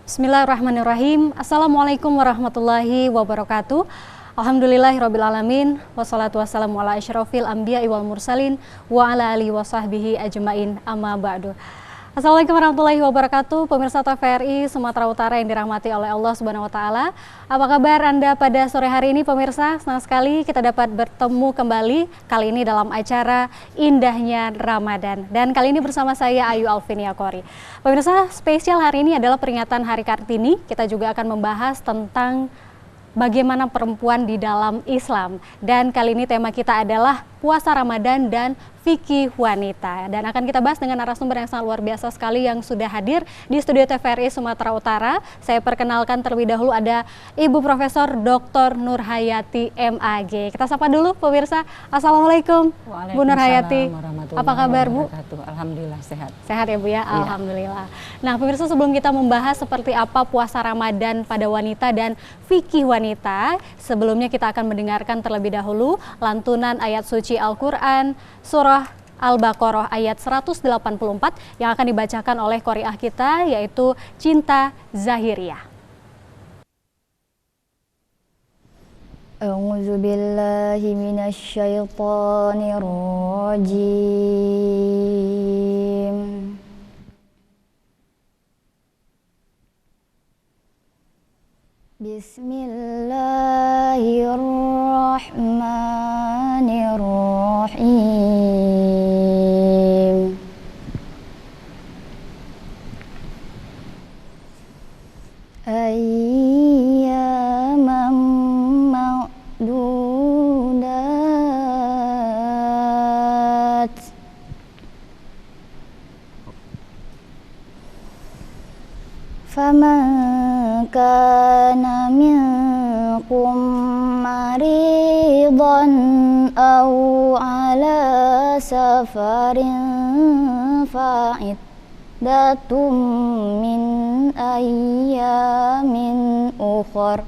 Bismillahirrahmanirrahim. Assalamualaikum warahmatullahi wabarakatuh. Alhamdulillahirrabbilalamin. Wassalatu wassalamu ala asyrafil anbiya'i wal mursalin wa ala alihi wa sahbihi ajmain, amma ba'du. Assalamualaikum warahmatullahi wabarakatuh. Pemirsa TVRI Sumatera Utara yang dirahmati oleh Allah Subhanahu wa taala. Apa kabar Anda pada sore hari ini pemirsa? Senang sekali kita dapat bertemu kembali kali ini dalam acara Indahnya Ramadan. Dan kali ini bersama saya Ayu Alfinia Kori. Pemirsa, spesial hari ini adalah peringatan Hari Kartini. Kita juga akan membahas tentang bagaimana perempuan di dalam Islam. Dan kali ini tema kita adalah puasa Ramadan dan fikih wanita. Dan akan kita bahas dengan narasumber yang sangat luar biasa sekali yang sudah hadir di studio TVRI Sumatera Utara. Saya perkenalkan terlebih dahulu ada Ibu Profesor Dr. Nurhayati MAG. Kita sapa dulu pemirsa. Assalamualaikum Bu Nurhayati. Apa kabar Bu? Alhamdulillah sehat. Sehat ya Bu ya? Alhamdulillah. Nah pemirsa, sebelum kita membahas seperti apa puasa Ramadan pada wanita dan fikih wanita, sebelumnya kita akan mendengarkan terlebih dahulu lantunan ayat suci Al-Quran surah Al-Baqarah ayat 184 yang akan dibacakan oleh qari'ah kita, yaitu Cinta Zahiriyah. A'udzu billahi minasyaitonir rajim. Bismillahirrahmanirrahim. Ayyaman ma'dudat. Faman kana minkum maridan aw ala safarin fa'iddatum min ayyamin ukhar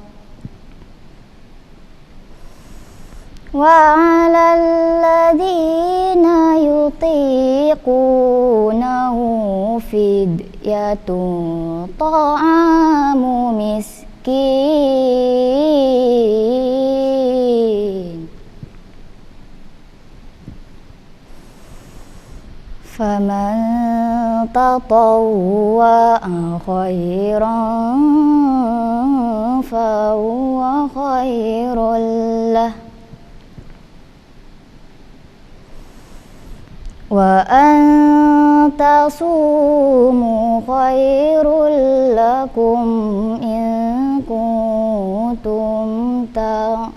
wa 'alal ladzina yutiqunahu fidyatun ta'amu miskin faman tatawwa'a khairan fahuwa khairul lah wa an tasumu khairul lakum in kuntum ta'lamun.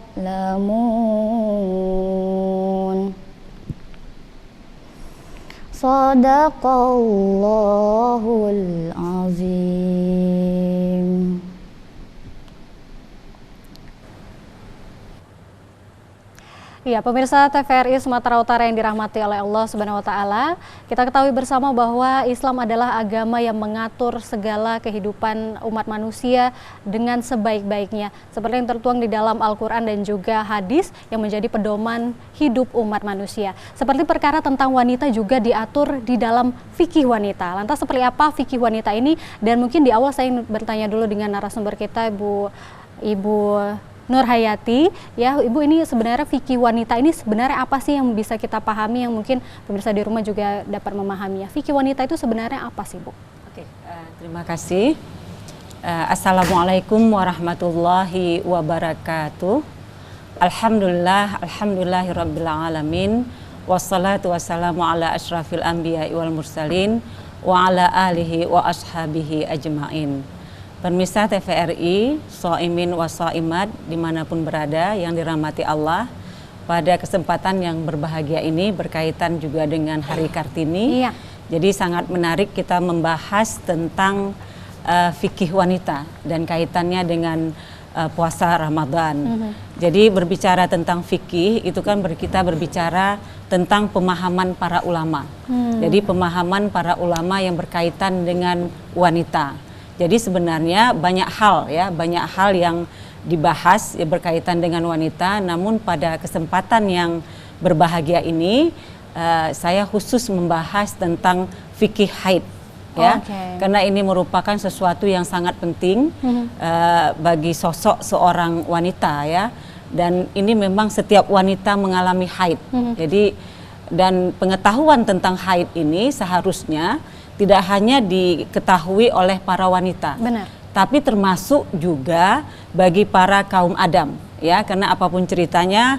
Shadaqallahul azim. Ya, pemirsa TVRI Sumatera Utara yang dirahmati oleh Allah Subhanahu wa taala, kita ketahui bersama bahwa Islam adalah agama yang mengatur segala kehidupan umat manusia dengan sebaik-baiknya, seperti yang tertuang di dalam Al-Qur'an dan juga hadis yang menjadi pedoman hidup umat manusia. Seperti perkara tentang wanita juga diatur di dalam fikih wanita. Lantas seperti apa fikih wanita ini? Dan mungkin di awal saya ingin bertanya dulu dengan narasumber kita Ibu Nurhayati, ya Ibu, ini sebenarnya fikih wanita ini sebenarnya apa sih yang bisa kita pahami, yang mungkin pemirsa di rumah juga dapat memahaminya. Fikih wanita itu sebenarnya apa sih Bu? Oke, terima kasih. Assalamualaikum warahmatullahi wabarakatuh. Alhamdulillahirabbil alamin. Wassalatu wassalamu ala asyrafil anbiya'i wal mursalin wa ala alihi wa ashabihi ajmain. Pemirsa TVRI, shaimin wa shaimat dimanapun berada yang dirahmati Allah, pada kesempatan yang berbahagia ini berkaitan juga dengan Hari Kartini. Iya. Jadi sangat menarik kita membahas tentang fikih wanita dan kaitannya dengan puasa Ramadan. Jadi berbicara tentang fikih itu kan kita berbicara tentang pemahaman para ulama. Jadi pemahaman para ulama yang berkaitan dengan wanita. Jadi sebenarnya banyak hal yang dibahas ya, berkaitan dengan wanita. Namun pada kesempatan yang berbahagia ini saya khusus membahas tentang fikih haid. ya, karena ini merupakan sesuatu yang sangat penting bagi sosok seorang wanita ya, dan ini memang setiap wanita mengalami haid. Jadi dan pengetahuan tentang haid ini seharusnya tidak hanya diketahui oleh para wanita, tapi termasuk juga bagi para kaum Adam ya, karena apapun ceritanya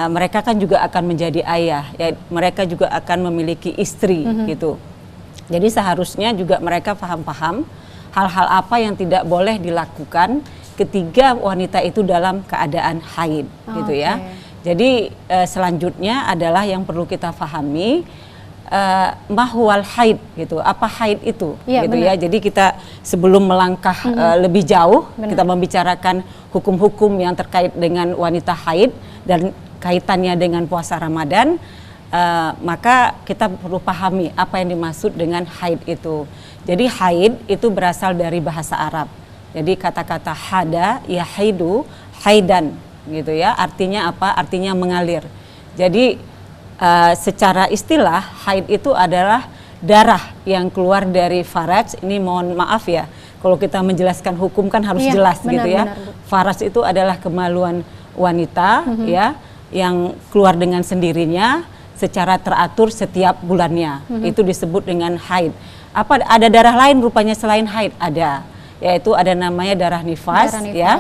mereka kan juga akan menjadi ayah ya, mereka juga akan memiliki istri gitu. Jadi seharusnya juga mereka paham-paham hal-hal apa yang tidak boleh dilakukan ketika wanita itu dalam keadaan haid gitu ya. Jadi selanjutnya adalah yang perlu kita pahami mahwal haid gitu. Apa haid itu gitu ya. Jadi kita sebelum melangkah lebih jauh, kita membicarakan hukum-hukum yang terkait dengan wanita haid dan kaitannya dengan puasa Ramadan, maka kita perlu pahami apa yang dimaksud dengan haid itu. Jadi haid itu berasal dari bahasa Arab. Jadi kata-kata hada ya haidu, haidan gitu ya. Artinya apa? Artinya mengalir. Jadi secara istilah haid itu adalah darah yang keluar dari faraj. Ini mohon maaf ya, kalau kita menjelaskan hukum kan harus jelas gitu ya. Faraj itu adalah kemaluan wanita ya, yang keluar dengan sendirinya secara teratur setiap bulannya. Itu disebut dengan haid. Apa ada darah lain rupanya selain haid? Ada, yaitu ada namanya darah nifas, ya.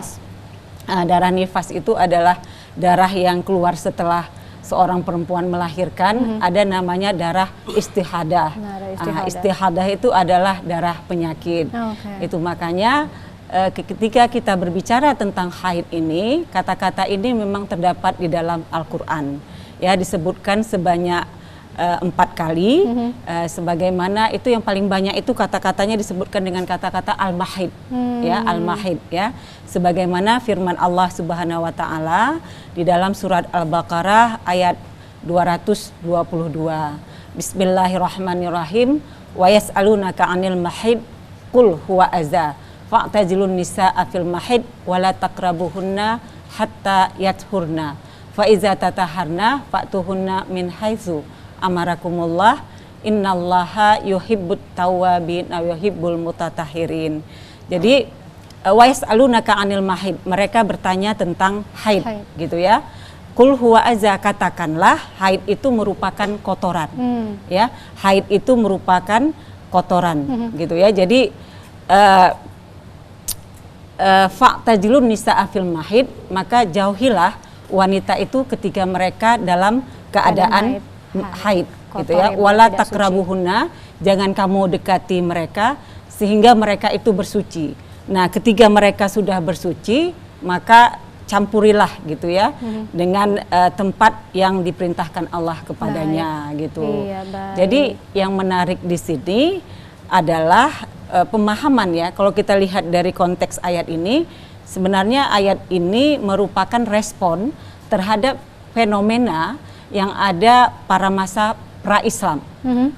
Darah nifas itu adalah darah yang keluar setelah seorang perempuan melahirkan. Ada namanya darah istihadah. Istihadah itu adalah darah penyakit. Itu makanya ketika kita berbicara tentang haid ini, kata-kata ini memang terdapat di dalam Al-Quran. Ya, disebutkan sebanyak 4 kali, sebagaimana itu yang paling banyak itu kata-katanya disebutkan dengan kata-kata al-mahid, ya, al-mahid ya, sebagaimana firman Allah Subhanahu wa taala di dalam surat Al-Baqarah ayat 222. Bismillahirrahmanirrahim. Wa yas'alunaka 'anil mahid qul huwa adza fa'tazilun nisaa fil mahid wa la taqrabuhunna hatta yathurna fa iza tataharna fa'tuhunna min haitsu amarakumullah innallaha yuhibbut tawwabin wa yuhibbul mutatahhirin. Jadi wa yas'alunaka 'anil mahid, mereka bertanya tentang haid gitu ya. Qul huwa adza, katakanlah haid itu merupakan kotoran. Ya, haid itu merupakan kotoran gitu ya. Jadi fa'tajilun nisaa fil mahid, maka jauhilah wanita itu ketika mereka dalam keadaan haid gitu ya. Wala takrabuhunna, jangan kamu dekati mereka sehingga mereka itu bersuci. Nah, ketika mereka sudah bersuci, maka campurilah gitu ya dengan tempat yang diperintahkan Allah kepadanya gitu. Jadi yang menarik di sini adalah pemahaman ya. Kalau kita lihat dari konteks ayat ini, sebenarnya ayat ini merupakan respon terhadap fenomena yang ada pada masa pra-Islam,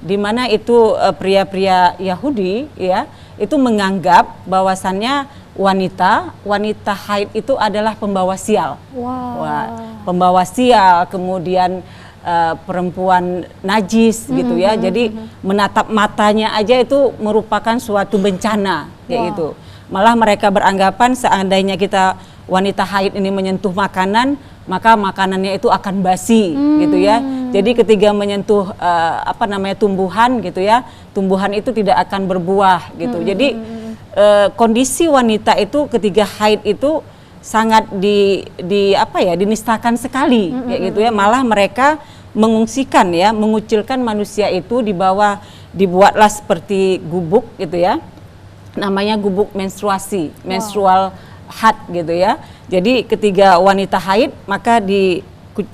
di mana itu pria-pria Yahudi ya, itu menganggap bahwasannya wanita haid itu adalah pembawa sial. Pembawa sial, kemudian perempuan najis gitu ya. Jadi menatap matanya aja itu merupakan suatu bencana kayak gitu. Malah mereka beranggapan seandainya kita wanita haid ini menyentuh makanan, maka makanannya itu akan basi gitu ya. Jadi ketika menyentuh tumbuhan gitu ya, tumbuhan itu tidak akan berbuah gitu. Jadi kondisi wanita itu ketika haid itu sangat dinistakan sekali kayak gitu ya. Malah mereka mengungsikan ya, mengucilkan manusia itu dibuatlah seperti gubuk gitu ya. Namanya gubuk menstruasi, menstrual had gitu ya. Jadi ketika wanita haid maka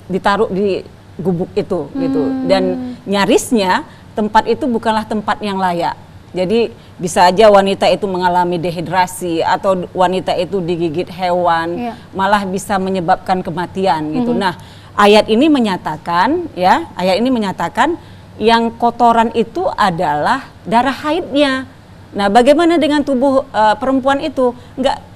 ditaruh di gubuk itu gitu. Dan nyarisnya tempat itu bukanlah tempat yang layak. Jadi bisa aja wanita itu mengalami dehidrasi atau wanita itu digigit hewan, malah bisa menyebabkan kematian gitu. Nah, ayat ini menyatakan ya, yang kotoran itu adalah darah haidnya Nah, bagaimana dengan tubuh perempuan itu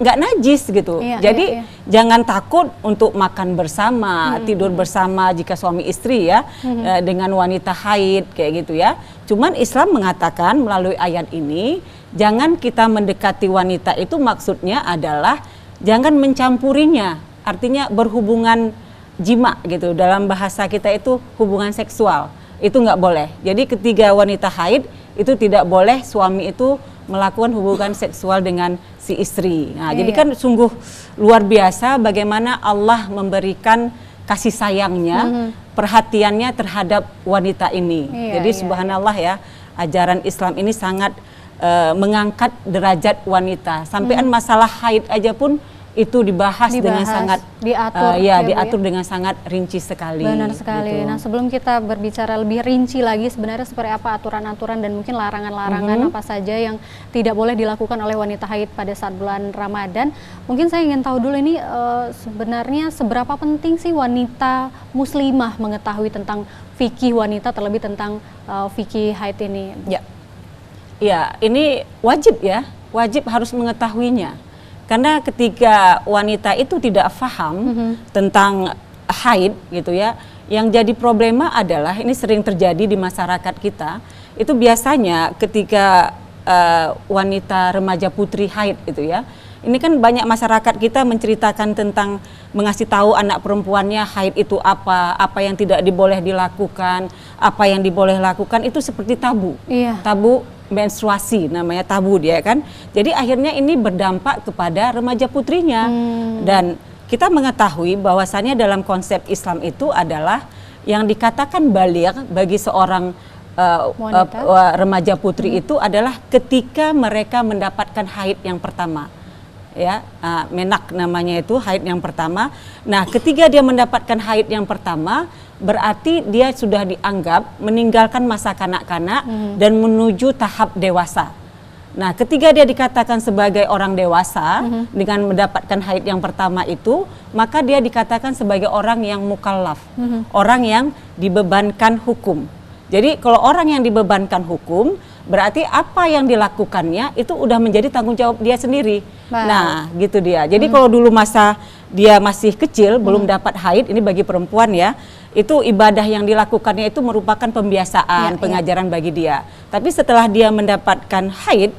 nggak najis gitu. Jadi jangan takut untuk makan bersama, tidur bersama jika suami istri ya, dengan wanita haid kayak gitu ya. Cuman Islam mengatakan melalui ayat ini, jangan kita mendekati wanita itu maksudnya adalah jangan mencampurinya. Artinya berhubungan jima gitu. Dalam bahasa kita itu hubungan seksual. Itu nggak boleh. Jadi ketika wanita haid itu tidak boleh suami itu melakukan hubungan seksual dengan si istri. Nah, jadi kan sungguh luar biasa bagaimana Allah memberikan kasih sayangnya, perhatiannya terhadap wanita ini. Jadi subhanallah ya, ajaran Islam ini sangat mengangkat derajat wanita. Sampaian masalah haid aja pun itu dibahas dengan sangat diatur, diatur dengan sangat rinci sekali. Benar sekali. Gitu. Nah, sebelum kita berbicara lebih rinci lagi, sebenarnya seperti apa aturan-aturan dan mungkin larangan-larangan apa saja yang tidak boleh dilakukan oleh wanita haid pada saat bulan Ramadan. Mungkin saya ingin tahu dulu ini sebenarnya seberapa penting sih wanita muslimah mengetahui tentang fikih wanita, terlebih tentang fikih haid ini, Bu? Ya, ini wajib ya, wajib harus mengetahuinya. Karena ketika wanita itu tidak paham tentang haid gitu ya, yang jadi problema adalah ini sering terjadi di masyarakat kita. Itu biasanya ketika wanita remaja putri haid itu ya. Ini kan banyak masyarakat kita menceritakan tentang mengasih tahu anak perempuannya haid itu apa yang tidak diboleh dilakukan, apa yang diboleh lakukan itu seperti tabu. Tabu menstruasi namanya, tabu dia kan. Jadi akhirnya ini berdampak kepada remaja putrinya. Dan kita mengetahui bahwasannya dalam konsep Islam itu adalah yang dikatakan baligh bagi seorang remaja putri itu adalah ketika mereka mendapatkan haid yang pertama. Ya, menak namanya itu, haid yang pertama. Nah, ketika dia mendapatkan haid yang pertama, berarti dia sudah dianggap meninggalkan masa kanak-kanak dan menuju tahap dewasa. Nah, ketika dia dikatakan sebagai orang dewasa dengan mendapatkan haid yang pertama itu, maka dia dikatakan sebagai orang yang mukallaf, orang yang dibebankan hukum. Jadi kalau orang yang dibebankan hukum, berarti apa yang dilakukannya itu udah menjadi tanggung jawab dia sendiri. Nah, gitu dia. Jadi kalau dulu masa dia masih kecil, belum dapat haid, ini bagi perempuan ya, itu ibadah yang dilakukannya itu merupakan pembiasaan, pengajaran bagi dia. Tapi setelah dia mendapatkan haid,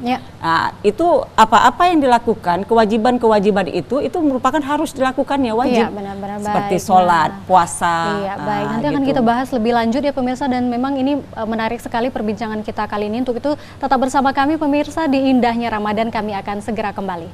itu apa-apa yang dilakukan, kewajiban-kewajiban itu merupakan harus dilakukannya, wajib. Benar-benar seperti sholat, puasa. Baik. Nanti akan kita bahas lebih lanjut ya pemirsa, dan memang ini menarik sekali perbincangan kita kali ini. Untuk itu tetap bersama kami pemirsa di Indahnya Ramadan, kami akan segera kembali.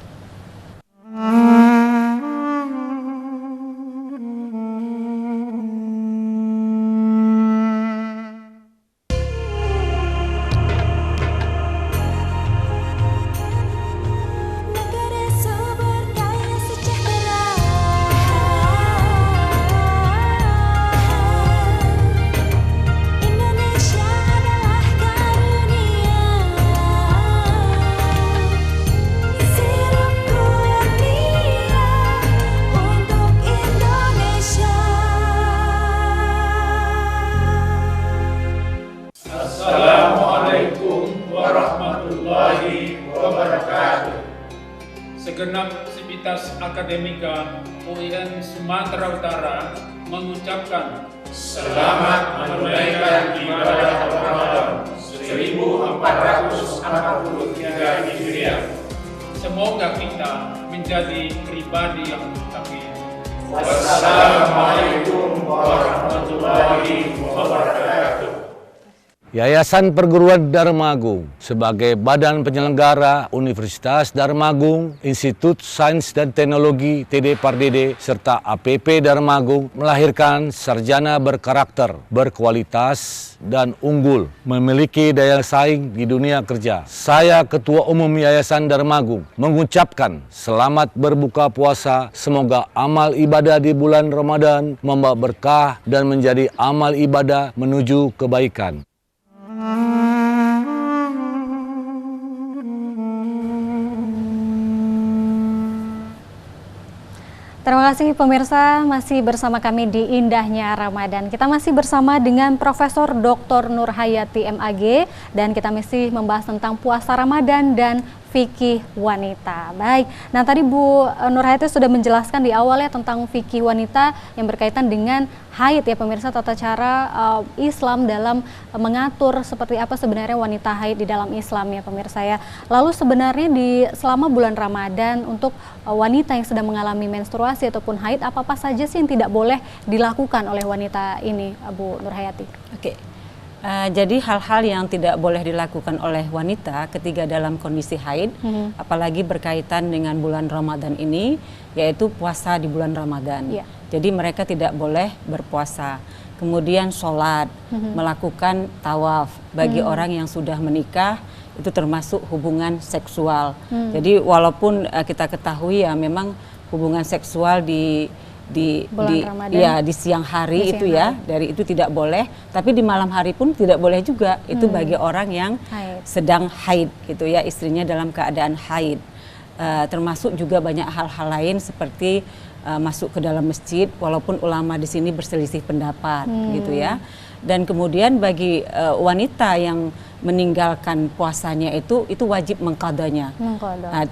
Segenap sivitas akademika UIN Sumatera Utara mengucapkan selamat menunaikan ibadah Ramadan 1443 Hijriah. Semoga kita menjadi pribadi yang muttaqin. Wassalamualaikum warahmatullahi wabarakatuh. Yayasan Perguruan Dharma Agung sebagai badan penyelenggara Universitas Dharma Agung, Institut Sains dan Teknologi TD Pardede, serta APP Dharma Agung melahirkan sarjana berkarakter, berkualitas, dan unggul, memiliki daya saing di dunia kerja. Saya, Ketua Umum Yayasan Dharma Agung, mengucapkan selamat berbuka puasa. Semoga amal ibadah di bulan Ramadan membawa berkah dan menjadi amal ibadah menuju kebaikan. Terima Terima kasih pemirsa, masih bersama kami di Indahnya Ramadan. Kita masih bersama dengan Profesor Dr. Nurhayati MAG dan kita masih membahas tentang puasa Ramadan dan fikih wanita. Baik, nah tadi Bu Nurhayati sudah menjelaskan di awal ya tentang fikih wanita yang berkaitan dengan haid ya pemirsa, tata cara Islam dalam mengatur seperti apa sebenarnya wanita haid di dalam Islam ya pemirsa ya. Lalu sebenarnya selama bulan Ramadan untuk wanita yang sedang mengalami menstruasi ataupun haid, apa-apa saja sih yang tidak boleh dilakukan oleh wanita ini, Bu Nurhayati? Oke. Jadi hal-hal yang tidak boleh dilakukan oleh wanita ketika dalam kondisi haid, apalagi berkaitan dengan bulan Ramadan ini, yaitu puasa di bulan Ramadan. Jadi mereka tidak boleh berpuasa. Kemudian sholat, melakukan tawaf. Bagi orang yang sudah menikah, itu termasuk hubungan seksual. Jadi walaupun kita ketahui ya memang hubungan seksual di siang hari itu ya, dari itu tidak boleh, tapi di malam hari pun tidak boleh juga, itu bagi orang yang sedang haid gitu ya, istrinya dalam keadaan haid. Termasuk juga banyak hal-hal lain seperti masuk ke dalam masjid, walaupun ulama di sini berselisih pendapat gitu ya. Dan kemudian bagi wanita yang meninggalkan puasanya itu wajib mengqadanya.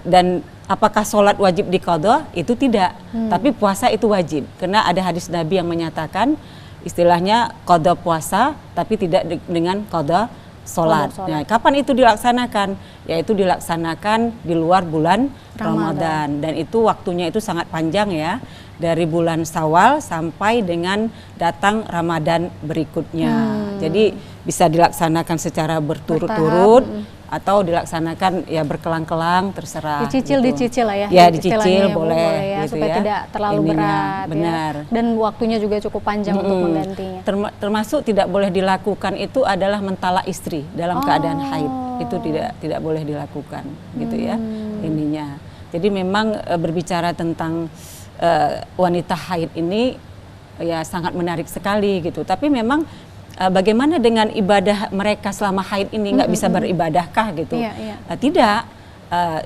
Dan apakah sholat wajib diqadha? Itu tidak, tapi puasa itu wajib. Karena ada hadis Nabi yang menyatakan istilahnya qadha puasa, tapi tidak dengan qadha sholat. Nah, kapan itu dilaksanakan? Yaitu dilaksanakan di luar bulan Ramadan. Dan itu waktunya itu sangat panjang ya, dari bulan Syawal sampai dengan datang Ramadan berikutnya. Jadi bisa dilaksanakan secara berturut-turut atau dilaksanakan ya berkelang-kelang, terserah. Dicicil lah ya. Ya dicicil boleh ya, gitu supaya ya. tidak terlalu berat. Benar. Ya. Dan waktunya juga cukup panjang untuk menggantinya. Termasuk tidak boleh dilakukan itu adalah mentalak istri dalam keadaan haid. Itu tidak boleh dilakukan gitu ya ininya. Jadi memang berbicara tentang wanita haid ini ya sangat menarik sekali gitu. Tapi memang bagaimana dengan ibadah mereka selama haid ini, nggak bisa beribadahkah gitu? Tidak.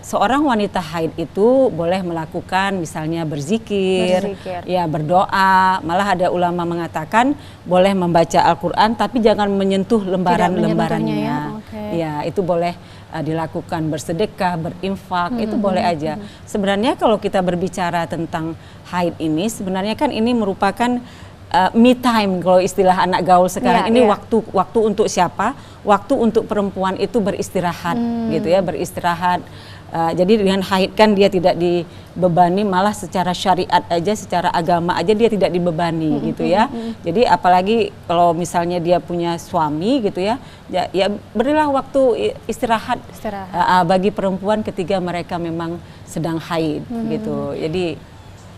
Seorang wanita haid itu boleh melakukan misalnya berzikir, ya berdoa. Malah ada ulama mengatakan boleh membaca Al-Quran tapi jangan menyentuh lembaran-lembarannya. Ya itu boleh dilakukan, bersedekah, berinfak, itu boleh aja. Sebenarnya kalau kita berbicara tentang haid ini, sebenarnya kan ini merupakan me time kalau istilah anak gaul sekarang ini. Waktu untuk siapa? Waktu untuk perempuan itu beristirahat gitu ya, beristirahat. Jadi dengan haid kan dia tidak dibebani, malah secara syariat aja, secara agama aja dia tidak dibebani gitu ya. Jadi apalagi kalau misalnya dia punya suami gitu ya, ya berilah waktu istirahat. Bagi perempuan ketika mereka memang sedang haid gitu. Jadi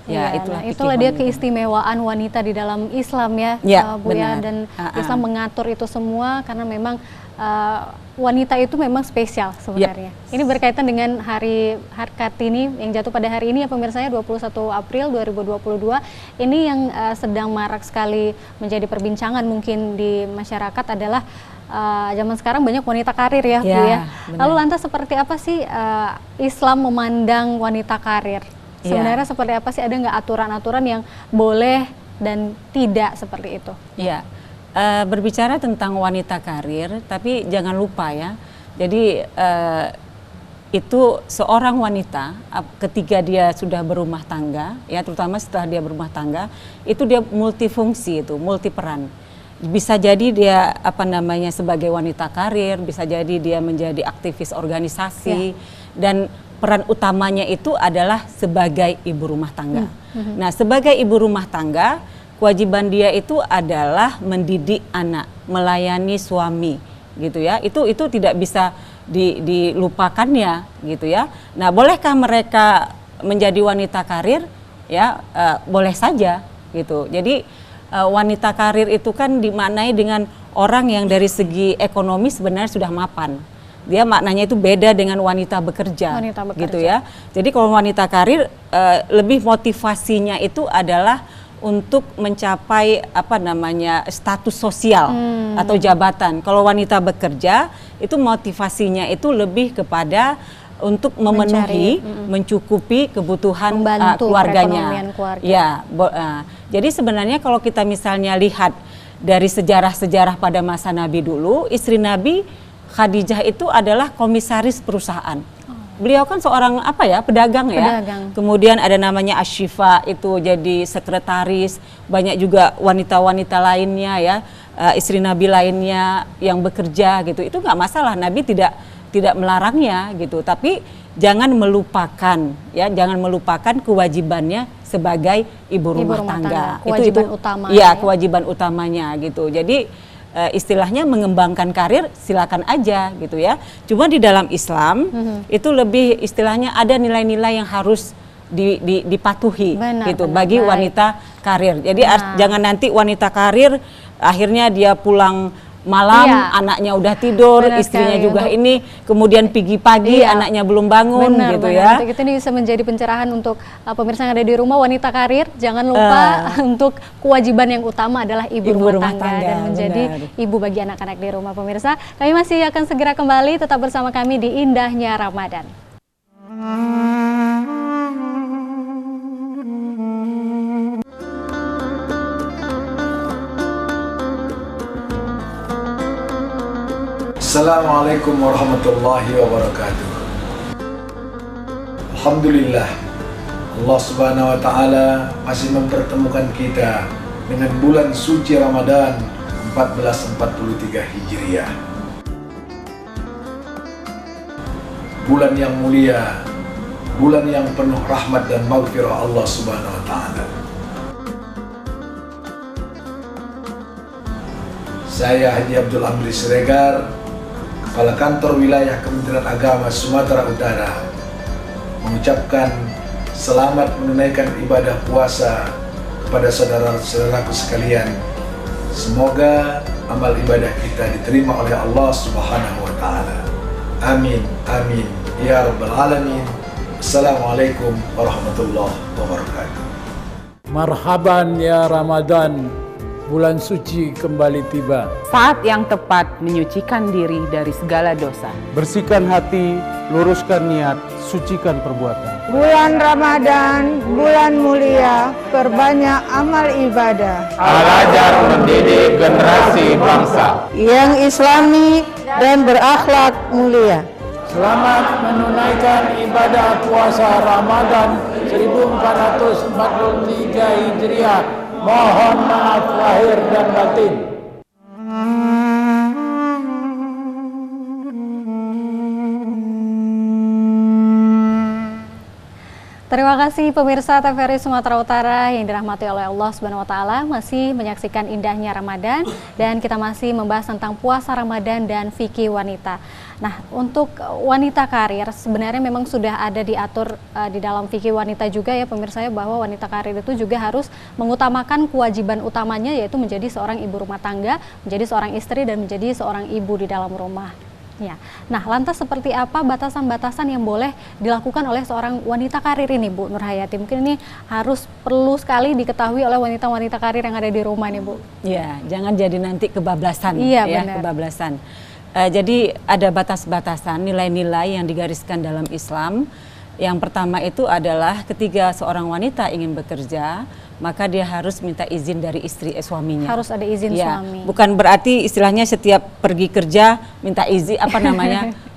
ya, itulah dia keistimewaan wanita di dalam Islam ya, Bu ya, dan Islam mengatur itu semua karena memang wanita itu memang spesial sebenarnya. Ini berkaitan dengan hari Kartini yang jatuh pada hari ini ya pemirsanya, 21 April 2022. Ini yang sedang marak sekali menjadi perbincangan mungkin di masyarakat adalah zaman sekarang banyak wanita karir ya, Bu ya. Lalu lantas seperti apa sih Islam memandang wanita karir? Sebenarnya seperti apa sih, ada nggak aturan-aturan yang boleh dan tidak seperti itu? Ya, berbicara tentang wanita karir, tapi jangan lupa ya, jadi itu seorang wanita ketika dia sudah berumah tangga, ya terutama setelah dia berumah tangga, itu dia multifungsi, itu multiperan. Bisa jadi dia sebagai wanita karir, bisa jadi dia menjadi aktivis organisasi, dan peran utamanya itu adalah sebagai ibu rumah tangga. Nah, sebagai ibu rumah tangga, kewajiban dia itu adalah mendidik anak, melayani suami, gitu ya. Itu tidak bisa dilupakannya, gitu ya. Nah, bolehkah mereka menjadi wanita karir? Ya, boleh saja, gitu. Jadi wanita karir itu kan dimaknai dengan orang yang dari segi ekonomi sebenarnya sudah mapan. Dia maknanya itu beda dengan wanita bekerja, gitu ya. Jadi kalau wanita karir lebih motivasinya itu adalah untuk mencapai status sosial atau jabatan. Kalau wanita bekerja itu motivasinya itu lebih kepada untuk memenuhi, mencukupi kebutuhan Membantu keluarganya. perekonomian keluarga. Ya, jadi sebenarnya kalau kita misalnya lihat dari sejarah-sejarah pada masa Nabi dulu, istri Nabi Khadijah itu adalah komisaris perusahaan. Beliau kan seorang pedagang ya. Kemudian ada namanya Ashifa, itu jadi sekretaris. Banyak juga wanita-wanita lainnya ya, istri Nabi lainnya yang bekerja gitu. Itu nggak masalah, Nabi tidak melarangnya gitu. Tapi jangan melupakan kewajibannya sebagai ibu rumah tangga. Kewajiban utama. Iya, kewajiban utamanya gitu. Jadi istilahnya mengembangkan karir silakan aja gitu ya. Cuma di dalam Islam itu lebih istilahnya ada nilai-nilai yang harus dipatuhi gitu bagi wanita karir. Jadi jangan nanti wanita karir akhirnya dia pulang malam, anaknya udah tidur, istrinya juga ini, kemudian pagi-pagi anaknya belum bangun gitu ya. Untuk itu ini bisa menjadi pencerahan untuk pemirsa yang ada di rumah, wanita karir, jangan lupa untuk kewajiban yang utama adalah ibu rumah tangga dan menjadi ibu bagi anak-anak di rumah. Pemirsa, kami masih akan segera kembali, tetap bersama kami di Indahnya Ramadan. Assalamualaikum warahmatullahi wabarakatuh. Alhamdulillah, Allah Subhanahu wa Ta'ala masih mempertemukan kita dengan bulan suci Ramadan 1443 Hijriah. Bulan yang mulia, bulan yang penuh rahmat dan maghfirah Allah Subhanahu wa Ta'ala. Saya Haji Abdul Amri Siregar, Kepala Kantor Wilayah Kementerian Agama Sumatera Utara, mengucapkan selamat menunaikan ibadah puasa kepada saudara-saudaraku sekalian. Semoga amal ibadah kita diterima oleh Allah Subhanahu wa Ta'ala. Amin, amin, ya Rabbal Alamin. Assalamualaikum warahmatullahi wabarakatuh. Marhaban ya Ramadan, bulan suci kembali tiba. Saat yang tepat menyucikan diri dari segala dosa. Bersihkan hati, luruskan niat, sucikan perbuatan. Bulan Ramadan, bulan mulia, perbanyak amal ibadah. Al-Azhar mendidik generasi bangsa yang islami dan berakhlak mulia. Selamat menunaikan ibadah puasa Ramadan 1443 Hijriah. Mohon maaf lahir dan batin. Terima kasih pemirsa TVRI Sumatera Utara yang dirahmati oleh Allah Subhanahu wa Ta'ala, masih menyaksikan indahnya Ramadan dan kita masih membahas tentang puasa Ramadan dan fikih wanita. Nah, untuk wanita karir sebenarnya memang sudah ada diatur di dalam fikih wanita juga ya pemirsa ya, bahwa wanita karir itu juga harus mengutamakan kewajiban utamanya, yaitu menjadi seorang ibu rumah tangga, menjadi seorang istri dan menjadi seorang ibu di dalam rumah. Ya. Nah, lantas seperti apa batasan-batasan yang boleh dilakukan oleh seorang wanita karir ini, Bu Nur Hayati? Mungkin ini perlu sekali diketahui oleh wanita-wanita karir yang ada di rumah nih, Bu. Ya, jangan jadi nanti kebablasan. Iya, ya, benar. kebablasan. Jadi ada batas-batasan, nilai-nilai yang digariskan dalam Islam. Yang pertama itu adalah ketika seorang wanita ingin bekerja, maka dia harus minta izin dari suaminya. Harus ada izin ya, suami. Bukan berarti istilahnya setiap pergi kerja minta izin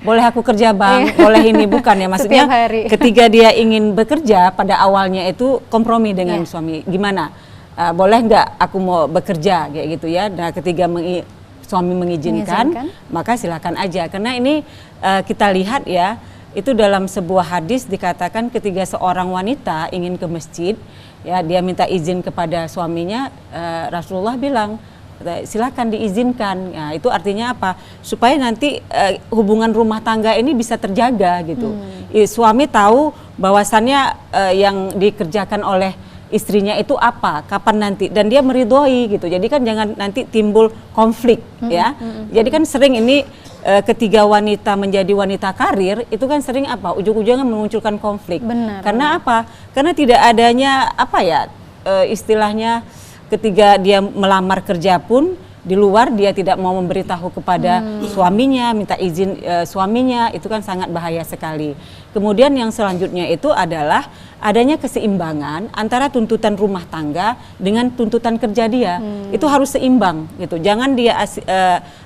boleh aku kerja bang, boleh ini, bukan ya. Maksudnya ketika dia ingin bekerja pada awalnya itu kompromi dengan suami. Gimana? Boleh nggak aku mau bekerja kayak gitu ya. Nah, ketika suami mengizinkan, maka silakan aja. Karena ini kita lihat ya, itu dalam sebuah hadis dikatakan ketika seorang wanita ingin ke masjid, ya dia minta izin kepada suaminya, Rasulullah bilang silakan diizinkan. Ya, itu artinya apa? Supaya nanti hubungan rumah tangga ini bisa terjaga gitu. Suami tahu bahwasannya yang dikerjakan oleh istrinya itu apa, kapan nanti, dan dia meridhoi gitu. Jadi kan jangan nanti timbul konflik ya. Jadi kan sering ini ketiga wanita menjadi wanita karir itu kan sering apa, ujung-ujungnya memunculkan konflik. Benar. Karena apa? Karena tidak adanya apa ya, istilahnya ketika dia melamar kerja pun di luar dia tidak mau memberitahu kepada suaminya, minta izin suaminya, itu kan sangat bahaya sekali. Kemudian yang selanjutnya itu adalah adanya keseimbangan antara tuntutan rumah tangga dengan tuntutan kerja dia. Itu harus seimbang gitu. Jangan dia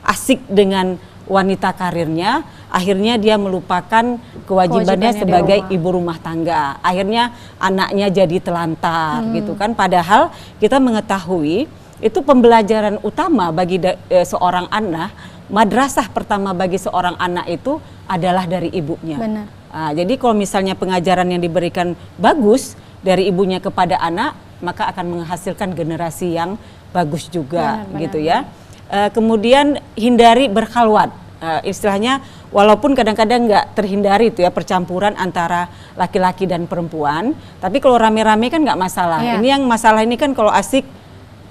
asik dengan wanita karirnya, akhirnya dia melupakan kewajibannya sebagai ibu rumah tangga. Akhirnya anaknya jadi telantar gitu kan. Padahal kita mengetahui itu pembelajaran utama bagi seorang anak, madrasah pertama bagi seorang anak itu adalah dari ibunya. Benar. Nah, jadi kalau misalnya pengajaran yang diberikan bagus dari ibunya kepada anak, maka akan menghasilkan generasi yang bagus juga, gitu ya. Kemudian hindari berkhalwat, istilahnya walaupun kadang-kadang nggak terhindari itu ya percampuran antara laki-laki dan perempuan, tapi kalau rame-rame kan nggak masalah. Ini yang masalah ini kan kalau asik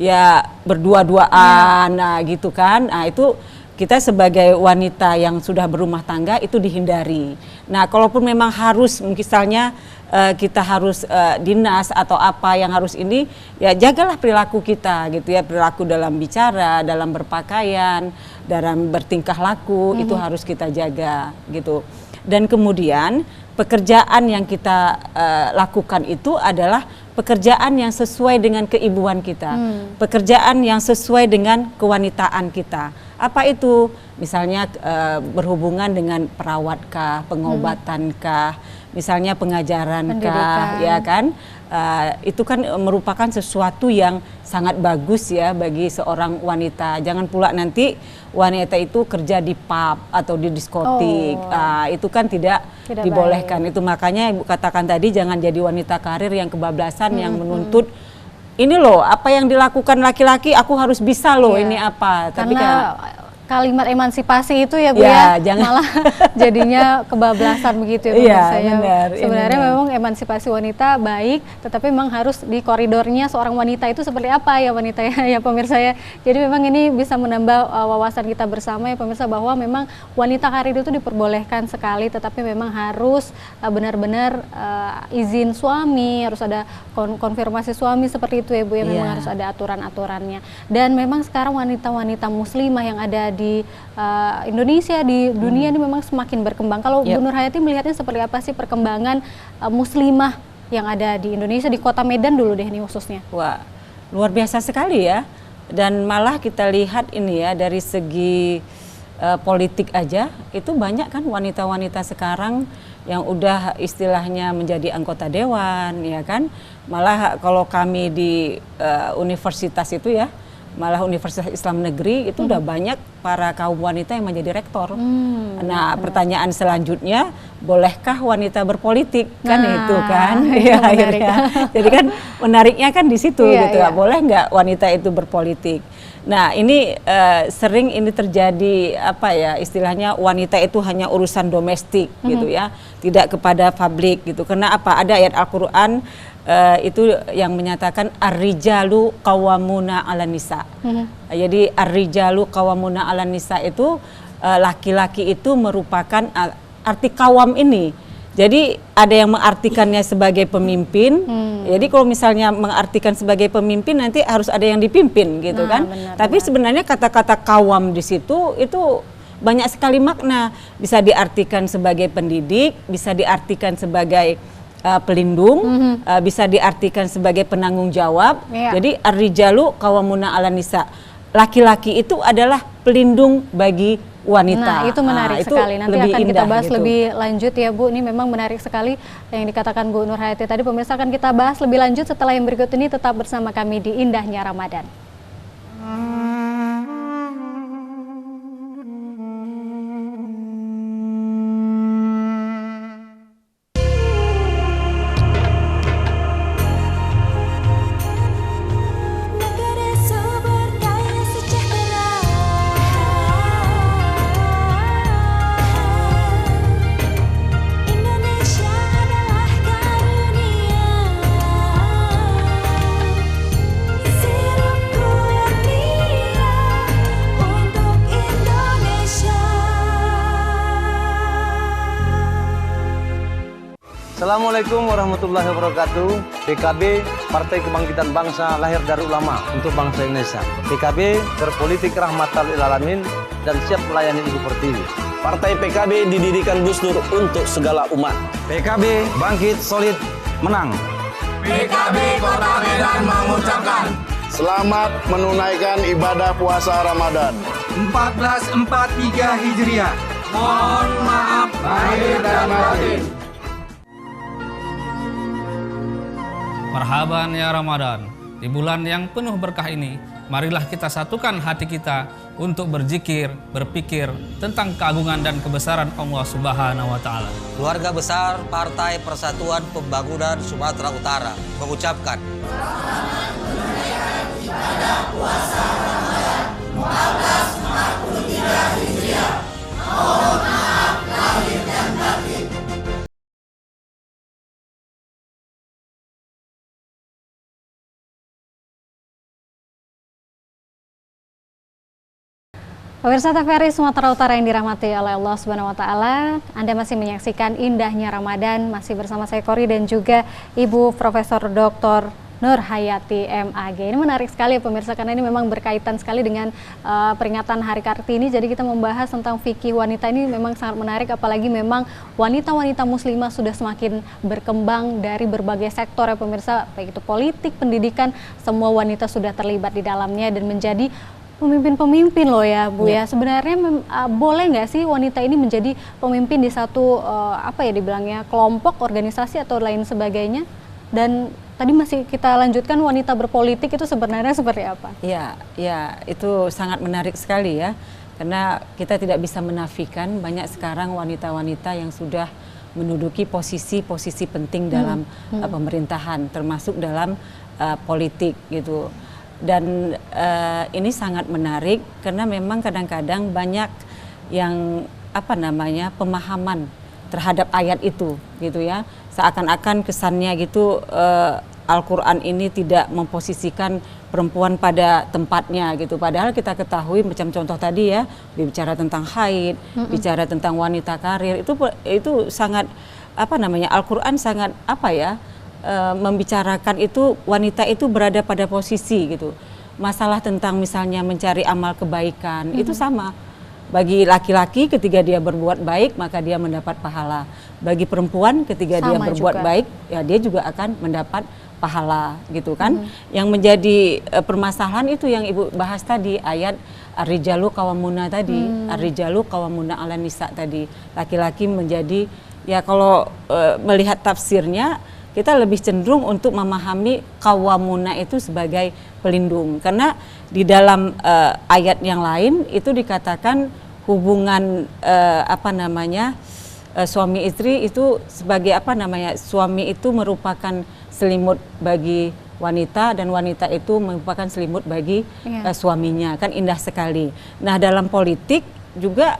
ya berdua-duaan, nah gitu kan. Nah itu kita sebagai wanita yang sudah berumah tangga itu dihindari. Nah kalaupun memang harus misalnya kita harus dinas atau apa yang harus ini, ya jagalah perilaku kita gitu ya, perilaku dalam bicara, dalam berpakaian, dalam bertingkah laku itu harus kita jaga gitu. Dan kemudian pekerjaan yang kita lakukan itu adalah pekerjaan yang sesuai dengan keibuan kita, pekerjaan yang sesuai dengan kewanitaan kita. Apa itu? Misalnya berhubungan dengan perawatkah, pengobatankah, misalnya pengajarankah, ya kan? Itu kan merupakan sesuatu yang sangat bagus ya bagi seorang wanita. Jangan pula nanti wanita itu kerja di pub atau di diskotik, itu kan tidak dibolehkan. Itu makanya Ibu katakan tadi jangan jadi wanita karir yang kebablasan, yang menuntut ini loh apa yang dilakukan laki-laki aku harus bisa loh, ini apa. Tapi karena kalimat emansipasi itu ya Bu ya, malah jadinya kebablasan begitu ya pemirsa. Sebenarnya memang emansipasi wanita baik, tetapi memang harus di koridornya seorang wanita itu seperti apa ya wanita ya pemirsa ya. Jadi memang ini bisa menambah wawasan kita bersama ya pemirsa, bahwa memang wanita karir itu diperbolehkan sekali, tetapi memang harus benar-benar izin suami, harus ada konfirmasi suami seperti itu ya Bu ya, memang harus ada aturan-aturannya. Dan memang sekarang wanita-wanita muslimah yang ada di Indonesia, di dunia ini memang semakin berkembang. Kalau Bu Nur Hayati melihatnya seperti apa sih perkembangan muslimah yang ada di Indonesia, di kota Medan dulu deh ini khususnya? Wah, luar biasa sekali ya. Dan malah kita lihat ini ya dari segi politik aja, itu banyak kan wanita-wanita sekarang yang udah istilahnya menjadi anggota dewan, ya kan. Malah kalau kami di universitas itu ya, malah Universitas Islam Negeri itu udah banyak para kaum wanita yang menjadi rektor. Nah, pertanyaan selanjutnya, bolehkah wanita berpolitik? Kan itu kan. Ya, akhirnya. Jadi kan menariknya kan di situ gitu. Boleh nggak wanita itu berpolitik? Nah, ini sering ini terjadi apa ya, istilahnya wanita itu hanya urusan domestik gitu ya, tidak kepada publik gitu. Karena apa? Ada ayat Al-Qur'an itu yang menyatakan ar-rijalu qawwamuna 'alan nisa. Jadi ar-rijalu qawwamuna 'alan nisa itu laki-laki itu merupakan arti kawam ini. Jadi ada yang mengartikannya sebagai pemimpin. Jadi kalau misalnya mengartikan sebagai pemimpin nanti harus ada yang dipimpin gitu kan. Tapi sebenarnya kata-kata kawam di situ itu banyak sekali makna. Bisa diartikan sebagai pendidik, bisa diartikan sebagai pelindung, bisa diartikan sebagai penanggung jawab. Jadi ar-rijalu qawwamuna 'alan nisa. Laki-laki itu adalah pelindung bagi wanita. Nah, itu menarik sekali. Nanti akan kita bahas gitu. lebih lanjut ya Bu. Ini memang menarik sekali yang dikatakan Bu Nur Hayati tadi. Pemirsa, akan kita bahas lebih lanjut setelah yang berikut ini. Tetap bersama kami di Indahnya Ramadan. Assalamualaikum warahmatullahi wabarakatuh. PKB Partai Kebangkitan Bangsa lahir dari ulama untuk bangsa Indonesia. PKB berpolitik rahmatan lil alamin dan siap melayani Ibu Pertiwi. Partai PKB didirikan Gus Dur untuk segala umat. PKB bangkit, solid, menang. PKB Kota Medan mengucapkan selamat menunaikan ibadah puasa Ramadan 1443 Hijriah. Mohon maaf lahir dan batin. Marhaban ya Ramadan. Di bulan yang penuh berkah ini, marilah kita satukan hati kita untuk berzikir, berpikir tentang keagungan dan kebesaran Allah Subhanahu wa taala. Keluarga besar Partai Persatuan Pembangunan Sumatera Utara mengucapkan selamat menunaikan ibadah puasa Ramadan 1443 Hijriah. Mohon maaf lahir dan batin. Pemirsa TVRI Sumatera Utara yang dirahmati oleh Allah Subhanahu wa taala, Anda masih menyaksikan indahnya Ramadan, masih bersama saya Kori dan juga Ibu Profesor Dr. Nur Hayati MAG. Ini menarik sekali pemirsa, karena ini memang berkaitan sekali dengan peringatan Hari Kartini. Jadi kita membahas tentang fikih wanita ini memang sangat menarik, apalagi memang wanita-wanita muslimah sudah semakin berkembang dari berbagai sektor ya pemirsa, baik itu politik, pendidikan, semua wanita sudah terlibat di dalamnya dan menjadi pemimpin-pemimpin loh ya Bu ya. Sebenarnya boleh nggak sih wanita ini menjadi pemimpin di satu dibilangnya kelompok, organisasi atau lain sebagainya? Dan tadi masih kita lanjutkan wanita berpolitik itu sebenarnya seperti apa? Ya itu sangat menarik sekali ya. Karena kita tidak bisa menafikan banyak sekarang wanita-wanita yang sudah menduduki posisi-posisi penting dalam pemerintahan, termasuk dalam politik gitu. Dan ini sangat menarik karena memang kadang-kadang banyak yang pemahaman terhadap ayat itu gitu ya, seakan-akan kesannya gitu Al-Quran ini tidak memposisikan perempuan pada tempatnya gitu, padahal kita ketahui macam contoh tadi ya, bicara tentang haid, bicara tentang wanita karir, itu sangat Al-Quran sangat membicarakan itu wanita itu berada pada posisi gitu. Masalah tentang misalnya mencari amal kebaikan itu sama. Bagi laki-laki ketika dia berbuat baik maka dia mendapat pahala. Bagi perempuan ketika dia berbuat baik ya dia juga akan mendapat pahala gitu kan. Yang menjadi permasalahan itu yang Ibu bahas tadi, ayat ar-rijalu qawwamuna tadi, ar-rijalu qawwamuna 'alan nisa tadi. Laki-laki menjadi ya kalau melihat tafsirnya kita lebih cenderung untuk memahami qawwamuna itu sebagai pelindung, karena di dalam ayat yang lain itu dikatakan hubungan suami istri itu sebagai suami itu merupakan selimut bagi wanita dan wanita itu merupakan selimut bagi suaminya, kan indah sekali. Nah dalam politik juga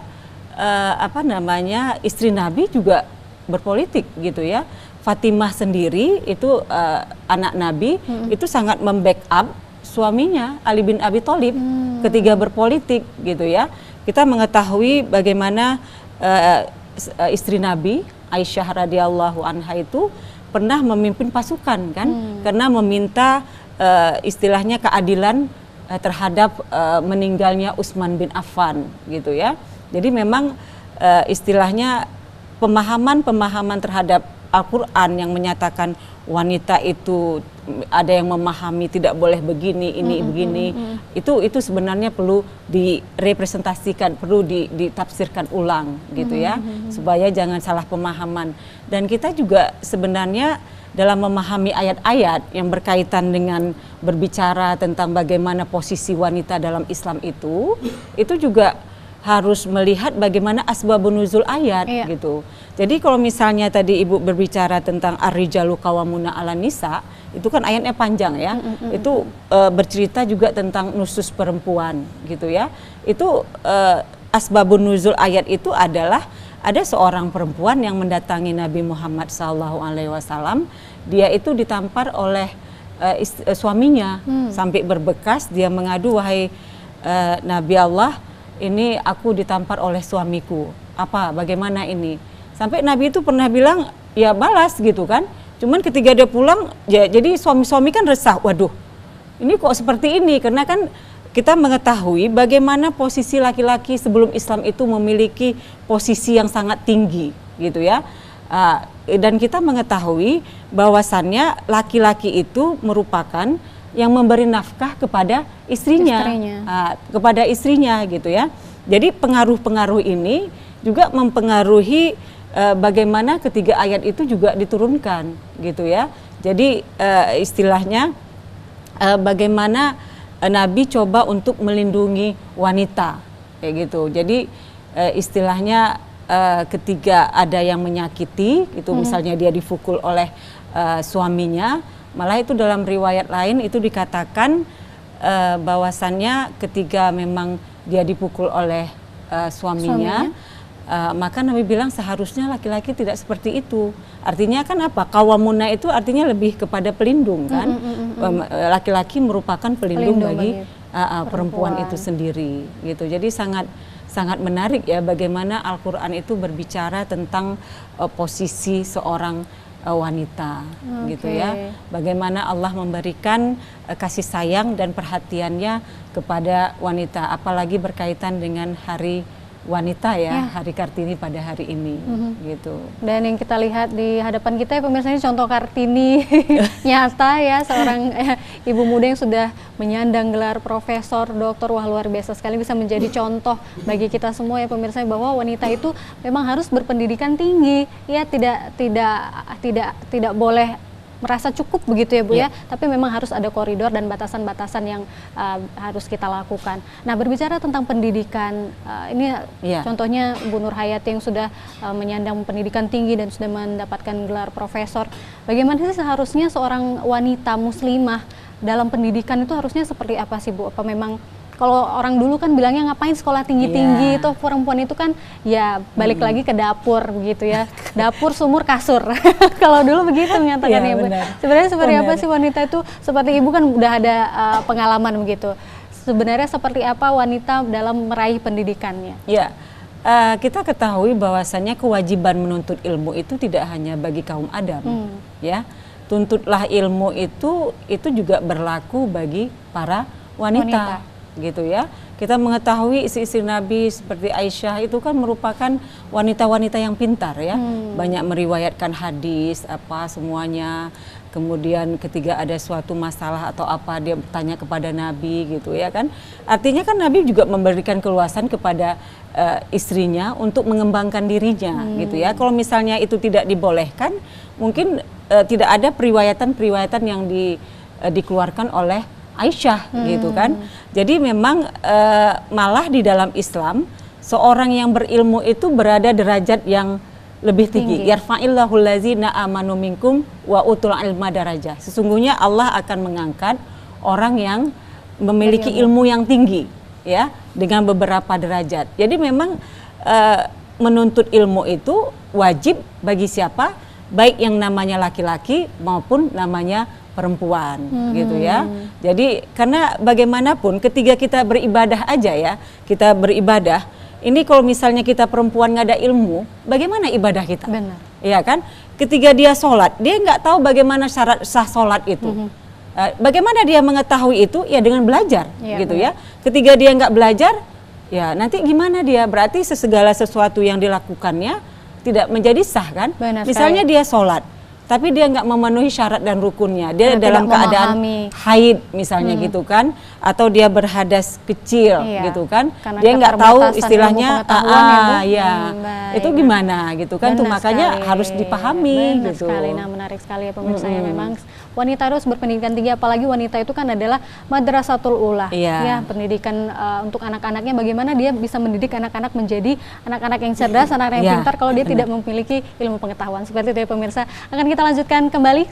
istri Nabi juga berpolitik gitu ya. Fatimah sendiri itu anak Nabi itu sangat membackup suaminya Ali bin Abi Thalib ketika berpolitik gitu ya. Kita mengetahui bagaimana istri Nabi Aisyah radhiyallahu anha itu pernah memimpin pasukan kan, karena meminta istilahnya keadilan terhadap meninggalnya Utsman bin Affan gitu ya. Jadi memang istilahnya pemahaman terhadap Al-Quran yang menyatakan wanita itu ada yang memahami tidak boleh begini, ini begini, itu sebenarnya perlu direpresentasikan, perlu ditafsirkan ulang gitu ya, supaya jangan salah pemahaman. Dan kita juga sebenarnya dalam memahami ayat-ayat yang berkaitan dengan berbicara tentang bagaimana posisi wanita dalam Islam itu juga harus melihat bagaimana asbabun nuzul ayat gitu. Jadi kalau misalnya tadi Ibu berbicara tentang ar-rijalu qawwamuna 'alan nisa, itu kan ayatnya panjang ya. Itu bercerita juga tentang nusus perempuan gitu ya. Itu asbabun nuzul ayat itu adalah ada seorang perempuan yang mendatangi Nabi Muhammad SAW. Dia itu ditampar oleh suaminya sampai berbekas. Dia mengadu, wahai Nabi Allah, ini aku ditampar oleh suamiku. Bagaimana ini? Sampai Nabi itu pernah bilang, ya balas gitu kan. Cuman ketika dia pulang, jadi suami-suami kan resah, waduh, ini kok seperti ini, karena kan kita mengetahui bagaimana posisi laki-laki sebelum Islam itu memiliki posisi yang sangat tinggi, gitu ya. Dan kita mengetahui bahwasannya laki-laki itu merupakan yang memberi nafkah kepada istrinya. Kepada istrinya, gitu ya. Jadi pengaruh-pengaruh ini juga mempengaruhi bagaimana ketiga ayat itu juga diturunkan, gitu ya. Jadi istilahnya bagaimana Nabi coba untuk melindungi wanita, kayak gitu. Jadi istilahnya ketika ada yang menyakiti, itu misalnya dia dipukul oleh suaminya, malah itu dalam riwayat lain itu dikatakan bahwasannya ketika memang dia dipukul oleh suaminya. Maka Nabi bilang seharusnya laki-laki tidak seperti itu. Artinya kan apa? Qawwamuna itu artinya lebih kepada pelindung kan. Laki-laki merupakan pelindung bagi perempuan itu sendiri gitu. Jadi sangat menarik ya bagaimana Al-Qur'an itu berbicara tentang posisi seorang wanita gitu ya. Bagaimana Allah memberikan kasih sayang dan perhatiannya kepada wanita, apalagi berkaitan dengan hari wanita ya, Hari Kartini pada hari ini gitu. Dan yang kita lihat di hadapan kita ya pemirsa, ini contoh Kartini nyata ya, seorang ibu muda yang sudah menyandang gelar profesor, doktor. Wah, luar biasa sekali, bisa menjadi contoh bagi kita semua ya pemirsa, bahwa wanita itu memang harus berpendidikan tinggi ya, tidak boleh merasa cukup begitu ya Bu ya, tapi memang harus ada koridor dan batasan-batasan yang harus kita lakukan. Nah, berbicara tentang pendidikan, ini contohnya Bu Nur Hayati yang sudah menyandang pendidikan tinggi dan sudah mendapatkan gelar profesor. Bagaimana sih seharusnya seorang wanita muslimah dalam pendidikan itu harusnya seperti apa sih Bu? Apa memang kalau orang dulu kan bilangnya ngapain sekolah tinggi-tinggi, itu perempuan itu kan ya balik lagi ke dapur begitu ya, dapur, sumur, kasur. Kalau dulu begitu menyatakannya Bu. Sebenarnya seperti apa sih wanita itu? Seperti Ibu kan udah ada pengalaman begitu. Sebenarnya seperti apa wanita dalam meraih pendidikannya? Ya, kita ketahui bahwasannya kewajiban menuntut ilmu itu tidak hanya bagi kaum Adam, ya. Tuntutlah ilmu itu juga berlaku bagi para wanita. Gitu ya, kita mengetahui istri-istri Nabi seperti Aisyah itu kan merupakan wanita-wanita yang pintar ya, banyak meriwayatkan hadis apa semuanya. Kemudian ketika ada suatu masalah atau apa dia bertanya kepada Nabi gitu ya kan. Artinya kan Nabi juga memberikan keluasan kepada istrinya untuk mengembangkan dirinya gitu ya. Kalau misalnya itu tidak dibolehkan, mungkin tidak ada periwayatan yang dikeluarkan oleh Aisyah gitu kan. Jadi memang malah di dalam Islam seorang yang berilmu itu berada derajat yang lebih tinggi. Yarfa'illahu allazina amanu minkum wa utul ilma darajah. Sesungguhnya Allah akan mengangkat orang yang memiliki ilmu yang tinggi ya dengan beberapa derajat. Jadi memang menuntut ilmu itu wajib bagi siapa? Baik yang namanya laki-laki maupun namanya perempuan gitu ya. Jadi karena bagaimanapun ketika kita beribadah aja ya, kita beribadah, ini kalau misalnya kita perempuan nggak ada ilmu, bagaimana ibadah kita? Benar. Iya kan? Ketika dia sholat, dia nggak tahu bagaimana syarat sah sholat itu. Bagaimana dia mengetahui itu? Ya dengan belajar gitu ya. Ketika dia nggak belajar, ya nanti gimana dia? Berarti segala sesuatu yang dilakukannya tidak menjadi sah kan? Benar misalnya sekali. dia sholat, tapi dia nggak memenuhi syarat dan rukunnya, dia dalam keadaan haid misalnya gitu kan, atau dia berhadas kecil gitu kan, karena dia nggak tahu istilahnya itu gimana gitu kan, tuh makanya harus dipahami gitu. Sekali. Nah, menarik sekali ya pemirsa ya, memang wanita harus berpendidikan tinggi, apalagi wanita itu kan adalah madrasatul ula ya, pendidikan untuk anak-anaknya, bagaimana dia bisa mendidik anak-anak menjadi anak-anak yang cerdas, anak-anak yang pintar kalau dia tidak memiliki ilmu pengetahuan. Seperti itu ya pemirsa. Akan kita lanjutkan kembali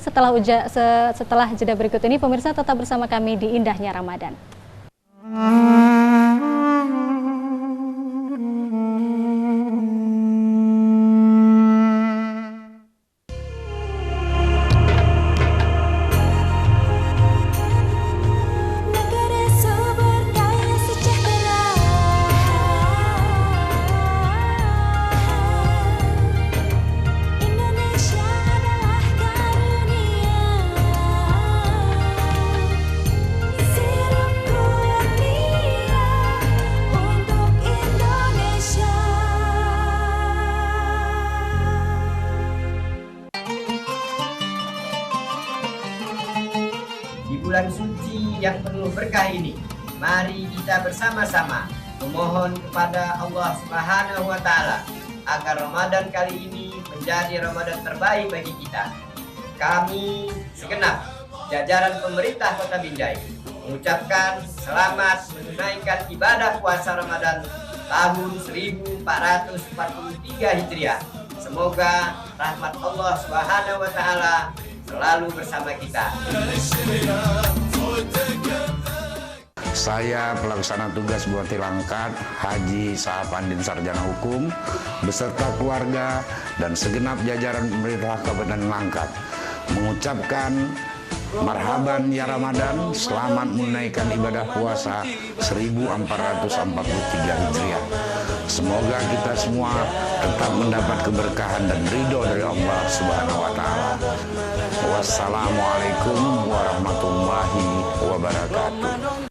setelah jeda berikut ini. Pemirsa tetap bersama kami di Indahnya Ramadan. Indonesia adalah garuda penuh berkah ini, mari kita bersama-sama memohon kepada Allah Subhanahu wa Ta'ala agar Ramadan kali ini menjadi Ramadan terbaik bagi kita. Kami segenap jajaran pemerintah Kota Binjai mengucapkan selamat menunaikan ibadah puasa Ramadan tahun 1443 Hijriah. Semoga rahmat Allah Subhanahu wa Ta'ala selalu bersama kita. Saya pelaksana tugas Bupati Langkat, Haji Sahapandin Sarjana Hukum, beserta keluarga dan segenap jajaran pemerintah Kabupaten Langkat mengucapkan marhaban ya Ramadan, selamat menunaikan ibadah puasa 1443 Hijriah. Semoga kita semua tetap mendapat keberkahan dan ridho dari Allah Subhanahu wa Ta'ala. Wassalamualaikum warahmatullahi wabarakatuh.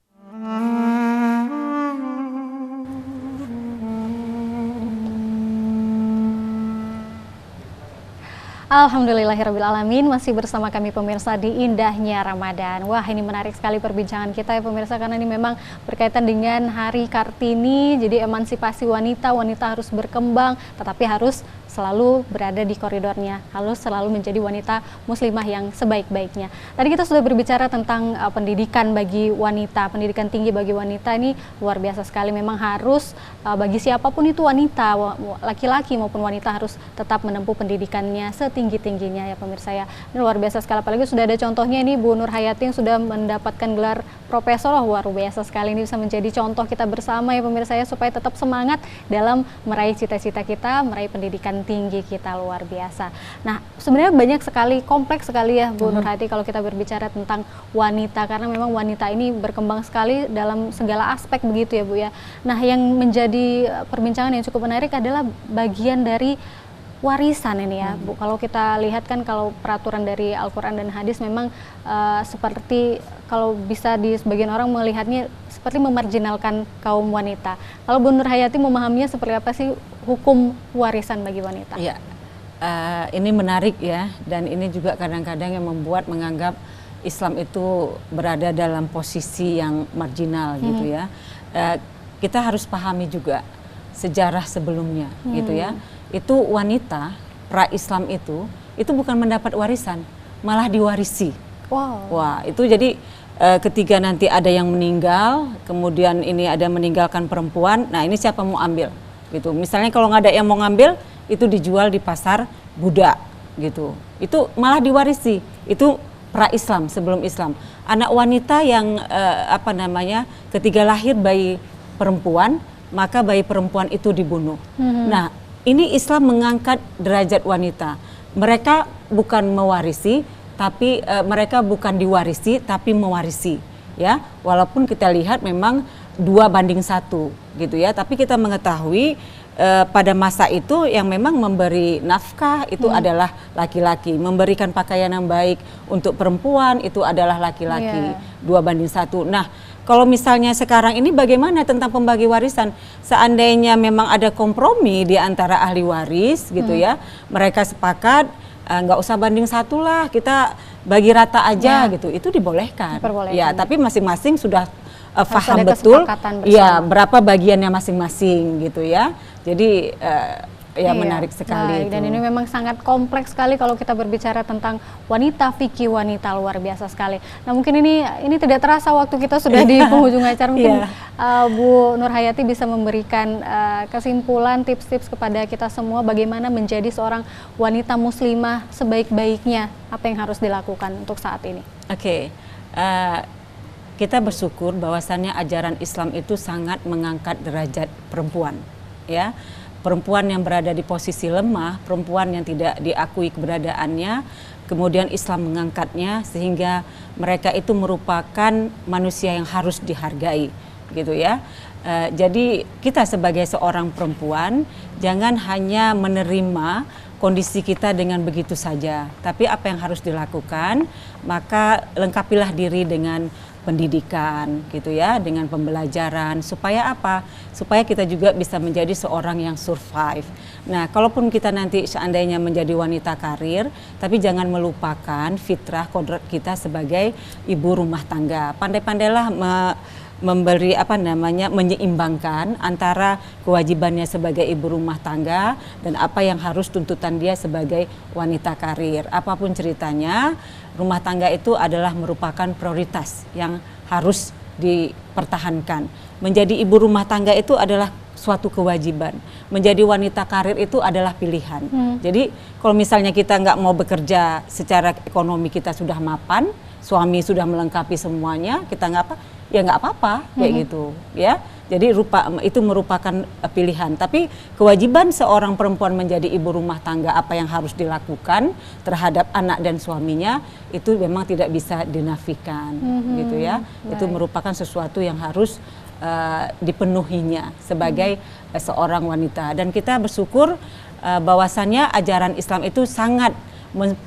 Alhamdulillahirrabbilalamin, masih bersama kami pemirsa di Indahnya Ramadan. Wah, ini menarik sekali perbincangan kita ya pemirsa, karena ini memang berkaitan dengan Hari Kartini. Jadi emansipasi wanita, wanita harus berkembang tetapi harus selalu berada di koridornya, harus selalu menjadi wanita muslimah yang sebaik-baiknya. Tadi kita sudah berbicara tentang pendidikan bagi wanita, pendidikan tinggi bagi wanita ini luar biasa sekali. Memang harus bagi siapapun itu wanita, laki-laki maupun wanita harus tetap menempuh pendidikannya setinggi-tingginya ya pemirsa ya. Ini luar biasa sekali, apalagi sudah ada contohnya ini Bu Nur Hayati yang sudah mendapatkan gelar profesor. Luar biasa sekali, ini bisa menjadi contoh kita bersama ya pemirsa ya, supaya tetap semangat dalam meraih cita-cita kita, meraih pendidikan tinggi kita. Luar biasa. Nah, sebenarnya banyak sekali, kompleks sekali ya Bu Nur Hayati kalau kita berbicara tentang wanita, karena memang wanita ini berkembang sekali dalam segala aspek begitu ya Bu ya. Nah, yang menjadi perbincangan yang cukup menarik adalah bagian dari warisan ini ya Bu. Kalau kita lihat kan, kalau peraturan dari Al-Quran dan Hadis memang seperti, kalau bisa di sebagian orang melihatnya seperti memarginalkan kaum wanita. Kalau Bu Nur Hayati memahaminya seperti apa sih hukum warisan bagi wanita? Ya, ini menarik ya, dan ini juga kadang-kadang yang membuat menganggap Islam itu berada dalam posisi yang marginal gitu ya. Kita harus pahami juga sejarah sebelumnya gitu ya. Itu wanita pra-Islam itu bukan mendapat warisan, malah diwarisi. Wow. Wah, itu jadi ketika nanti ada yang meninggal, kemudian ini ada meninggalkan perempuan, nah ini siapa mau ambil gitu. Misalnya kalau nggak ada yang mau ngambil, itu dijual di pasar budak gitu. Itu malah diwarisi. Itu pra-Islam, sebelum Islam. Anak wanita yang ketika lahir bayi perempuan, maka bayi perempuan itu dibunuh. Nah, ini Islam mengangkat derajat wanita. Mereka bukan mewarisi, tapi mereka bukan diwarisi, tapi mewarisi. Ya, walaupun kita lihat memang 2:1 gitu ya. Tapi kita mengetahui pada masa itu yang memang memberi nafkah itu adalah laki-laki, memberikan pakaian yang baik untuk perempuan itu adalah laki-laki. 2:1. Nah, kalau misalnya sekarang ini bagaimana tentang pembagi warisan? Seandainya memang ada kompromi di antara ahli waris gitu ya, mereka sepakat nggak usah 1:1 lah, kita bagi rata aja gitu, itu dibolehkan. Ya, tapi masing-masing sudah paham betul ya berapa bagiannya masing-masing gitu ya. Jadi menarik sekali. Dan ini memang sangat kompleks sekali kalau kita berbicara tentang wanita, fikih wanita, luar biasa sekali. Nah, mungkin ini tidak terasa waktu kita sudah di penghujung acara. Mungkin Bu Nur Hayati bisa memberikan kesimpulan, tips-tips kepada kita semua bagaimana menjadi seorang wanita muslimah sebaik-baiknya, apa yang harus dilakukan untuk saat ini. Kita bersyukur bahwasannya ajaran Islam itu sangat mengangkat derajat perempuan, ya. Perempuan yang berada di posisi lemah, perempuan yang tidak diakui keberadaannya, kemudian Islam mengangkatnya sehingga mereka itu merupakan manusia yang harus dihargai, gitu ya. Jadi kita sebagai seorang perempuan jangan hanya menerima kondisi kita dengan begitu saja, tapi apa yang harus dilakukan, maka lengkapilah diri dengan pendidikan gitu ya, dengan pembelajaran, supaya apa? Supaya kita juga bisa menjadi seorang yang survive. Nah, kalaupun kita nanti seandainya menjadi wanita karir, tapi jangan melupakan fitrah kodrat kita sebagai ibu rumah tangga. Pandai-pandailah memberi menyeimbangkan antara kewajibannya sebagai ibu rumah tangga dan apa yang harus tuntutan dia sebagai wanita karir. Apapun ceritanya, rumah tangga itu adalah merupakan prioritas yang harus dipertahankan. Menjadi ibu rumah tangga itu adalah suatu kewajiban. Menjadi wanita karir itu adalah pilihan. Jadi kalau misalnya kita nggak mau bekerja secara ekonomi, kita sudah mapan, suami sudah melengkapi semuanya, kita nggak apa-apa kayak gitu ya. Jadi itu merupakan pilihan. Tapi kewajiban seorang perempuan menjadi ibu rumah tangga, apa yang harus dilakukan terhadap anak dan suaminya, itu memang tidak bisa dinafikan gitu ya. Itu merupakan sesuatu yang harus dipenuhinya sebagai seorang wanita. Dan kita bersyukur bahwasannya ajaran Islam itu sangat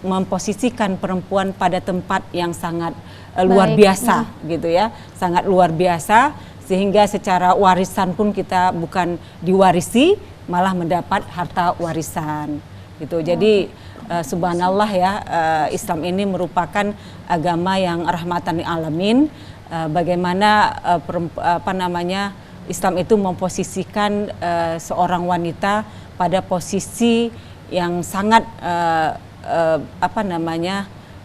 memposisikan perempuan pada tempat yang sangat luar biasa gitu ya, sangat luar biasa, sehingga secara warisan pun kita bukan diwarisi, malah mendapat harta warisan gitu. Jadi subhanallah ya, Islam ini merupakan agama yang rahmatan lil alamin. Bagaimana Islam itu memposisikan seorang wanita pada posisi yang sangat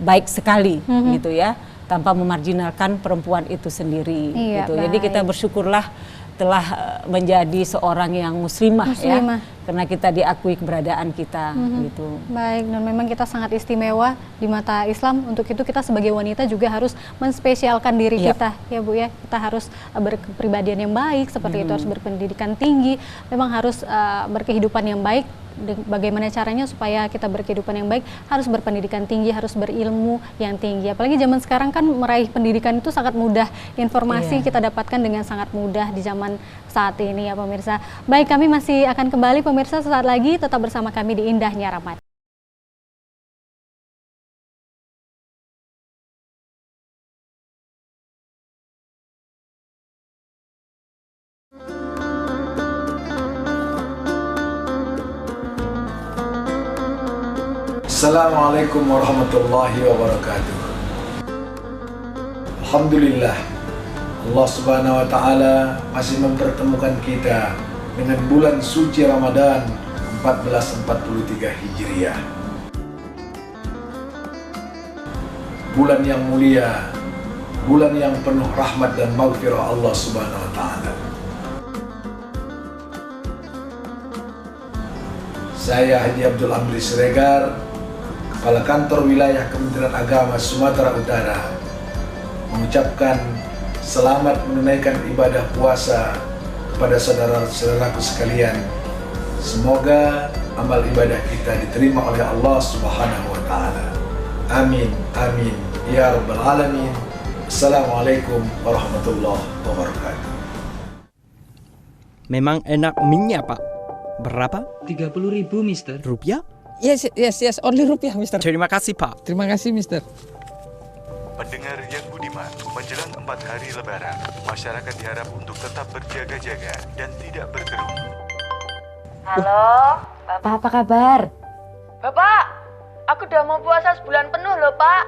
baik sekali gitu ya, tanpa memarginalkan perempuan itu sendiri gitu. Jadi kita bersyukurlah telah menjadi seorang yang muslimah ya, karena kita diakui keberadaan kita gitu. Baik, dan memang kita sangat istimewa di mata Islam. Untuk itu kita sebagai wanita juga harus menspesialkan diri kita ya Bu ya. Kita harus berkepribadian yang baik seperti itu, harus berpendidikan tinggi, memang harus berkehidupan yang baik. Bagaimana caranya supaya kita berkehidupan yang baik? Harus berpendidikan tinggi, harus berilmu yang tinggi. Apalagi zaman sekarang kan meraih pendidikan itu sangat mudah. Informasi kita dapatkan dengan sangat mudah di zaman saat ini ya pemirsa. Baik, kami masih akan kembali pemirsa sesaat lagi, tetap bersama kami di Indahnya Ramadan. Assalamualaikum warahmatullahi wabarakatuh. Alhamdulillah, Allah Subhanahu wa Ta'ala masih mempertemukan kita dengan bulan suci Ramadan 1443 Hijriah. Bulan yang mulia, bulan yang penuh rahmat dan maghfirah Allah Subhanahu wa Ta'ala. Saya Haji Abdul Amri Siregar, Kepala Kantor Wilayah Kementerian Agama Sumatera Utara, mengucapkan selamat menunaikan ibadah puasa kepada saudara-saudaraku sekalian. Semoga amal ibadah kita diterima oleh Allah Subhanahu wa Ta'ala. Amin, amin, ya Rabbal Alamin. Assalamualaikum warahmatullahi wabarakatuh. Memang enak mie-nya, Pak. Berapa? 30.000, Mister. Rupiah? Yes, only rupiah, Mister. Terima kasih, Pak. Terima kasih, Mister. Pendengar yang budiman, menjelang 4 hari Lebaran, masyarakat diharap untuk tetap berjaga-jaga dan tidak berkerumun. Halo, Bapak apa kabar? Bapak, aku udah mau puasa sebulan penuh loh, Pak.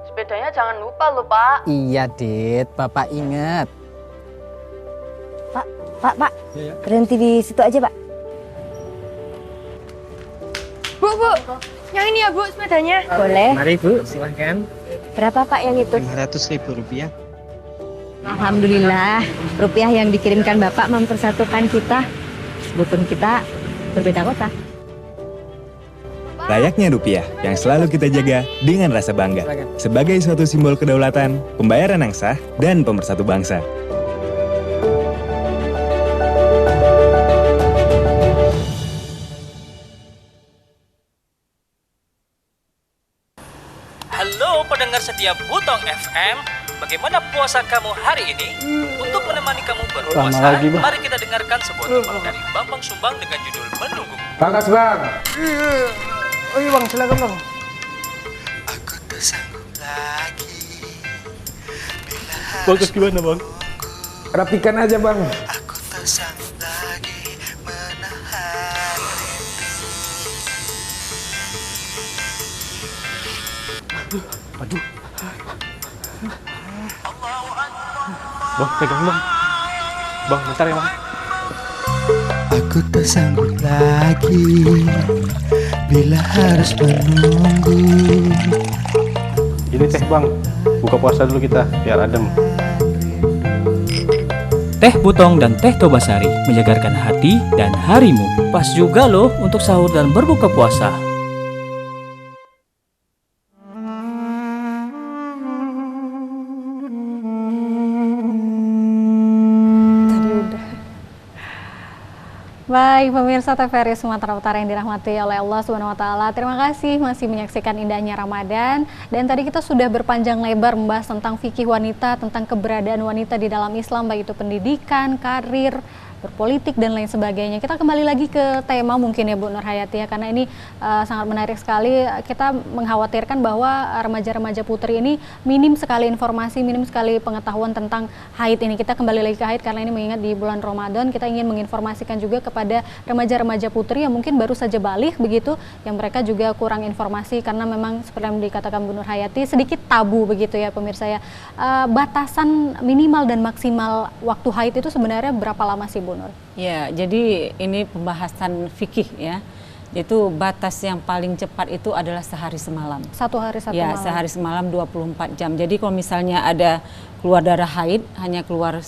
Sepedanya jangan lupa loh, Pak. Iya, Dit, Bapak ingat. Pak, berhenti di situ aja, Pak. Bu, yang ini ya Bu sepedanya. Boleh. Mari Bu, silahkan. Berapa Pak yang itu? 500.000 rupiah. Alhamdulillah, rupiah yang dikirimkan Bapak mempersatukan kita, meskipun kita berbeda kota. Layaknya rupiah yang selalu kita jaga dengan rasa bangga. Sebagai suatu simbol kedaulatan, pembayaran yang sah, dan pemersatu bangsa. Halo pendengar setia Butong FM, bagaimana puasa kamu hari ini? Untuk menemani kamu berpuasa, mari kita dengarkan sebuah tembang dari Bambang Sumbang dengan judul Menunggu. Bagas Bang. Oh iya Bang, silakan Bang. Aku tak sanggup lagi bila Bagus gimana bang? Rapikan aja bang. Aduh. Bang, pegang bang. Bang, bentar ya bang. Aku tak sanggup lagi bila harus menunggu. Ini teh bang, buka puasa dulu kita biar adem. Teh Butong dan Teh Tobasari menyegarkan hati dan harimu. Pas juga loh untuk sahur dan berbuka puasa. Baik, pemirsa TVRI Sumatera Utara yang dirahmati oleh Allah Subhanahu wa taala. Terima kasih masih menyaksikan indahnya Ramadan. Dan tadi kita sudah berpanjang lebar membahas tentang fikih wanita, tentang keberadaan wanita di dalam Islam, baik itu pendidikan, karir, berpolitik dan lain sebagainya. Kita kembali lagi ke tema mungkin ya Bu Nur Hayati ya, karena ini sangat menarik sekali. Kita mengkhawatirkan bahwa remaja-remaja putri ini minim sekali informasi, minim sekali pengetahuan tentang haid ini. Kita kembali lagi ke haid karena ini mengingat di bulan Ramadan, kita ingin menginformasikan juga kepada remaja-remaja putri yang mungkin baru saja balik begitu, yang mereka juga kurang informasi karena memang seperti yang dikatakan Bu Nur Hayati sedikit tabu begitu ya pemirsa ya. Batasan minimal dan maksimal waktu haid itu sebenarnya berapa lama sih Bu Nur? Ya, jadi ini pembahasan fikih ya. Itu batas yang paling cepat itu adalah sehari semalam. Satu hari satu ya, malam. Sehari semalam 24 jam. Jadi kalau misalnya ada keluar darah haid hanya keluar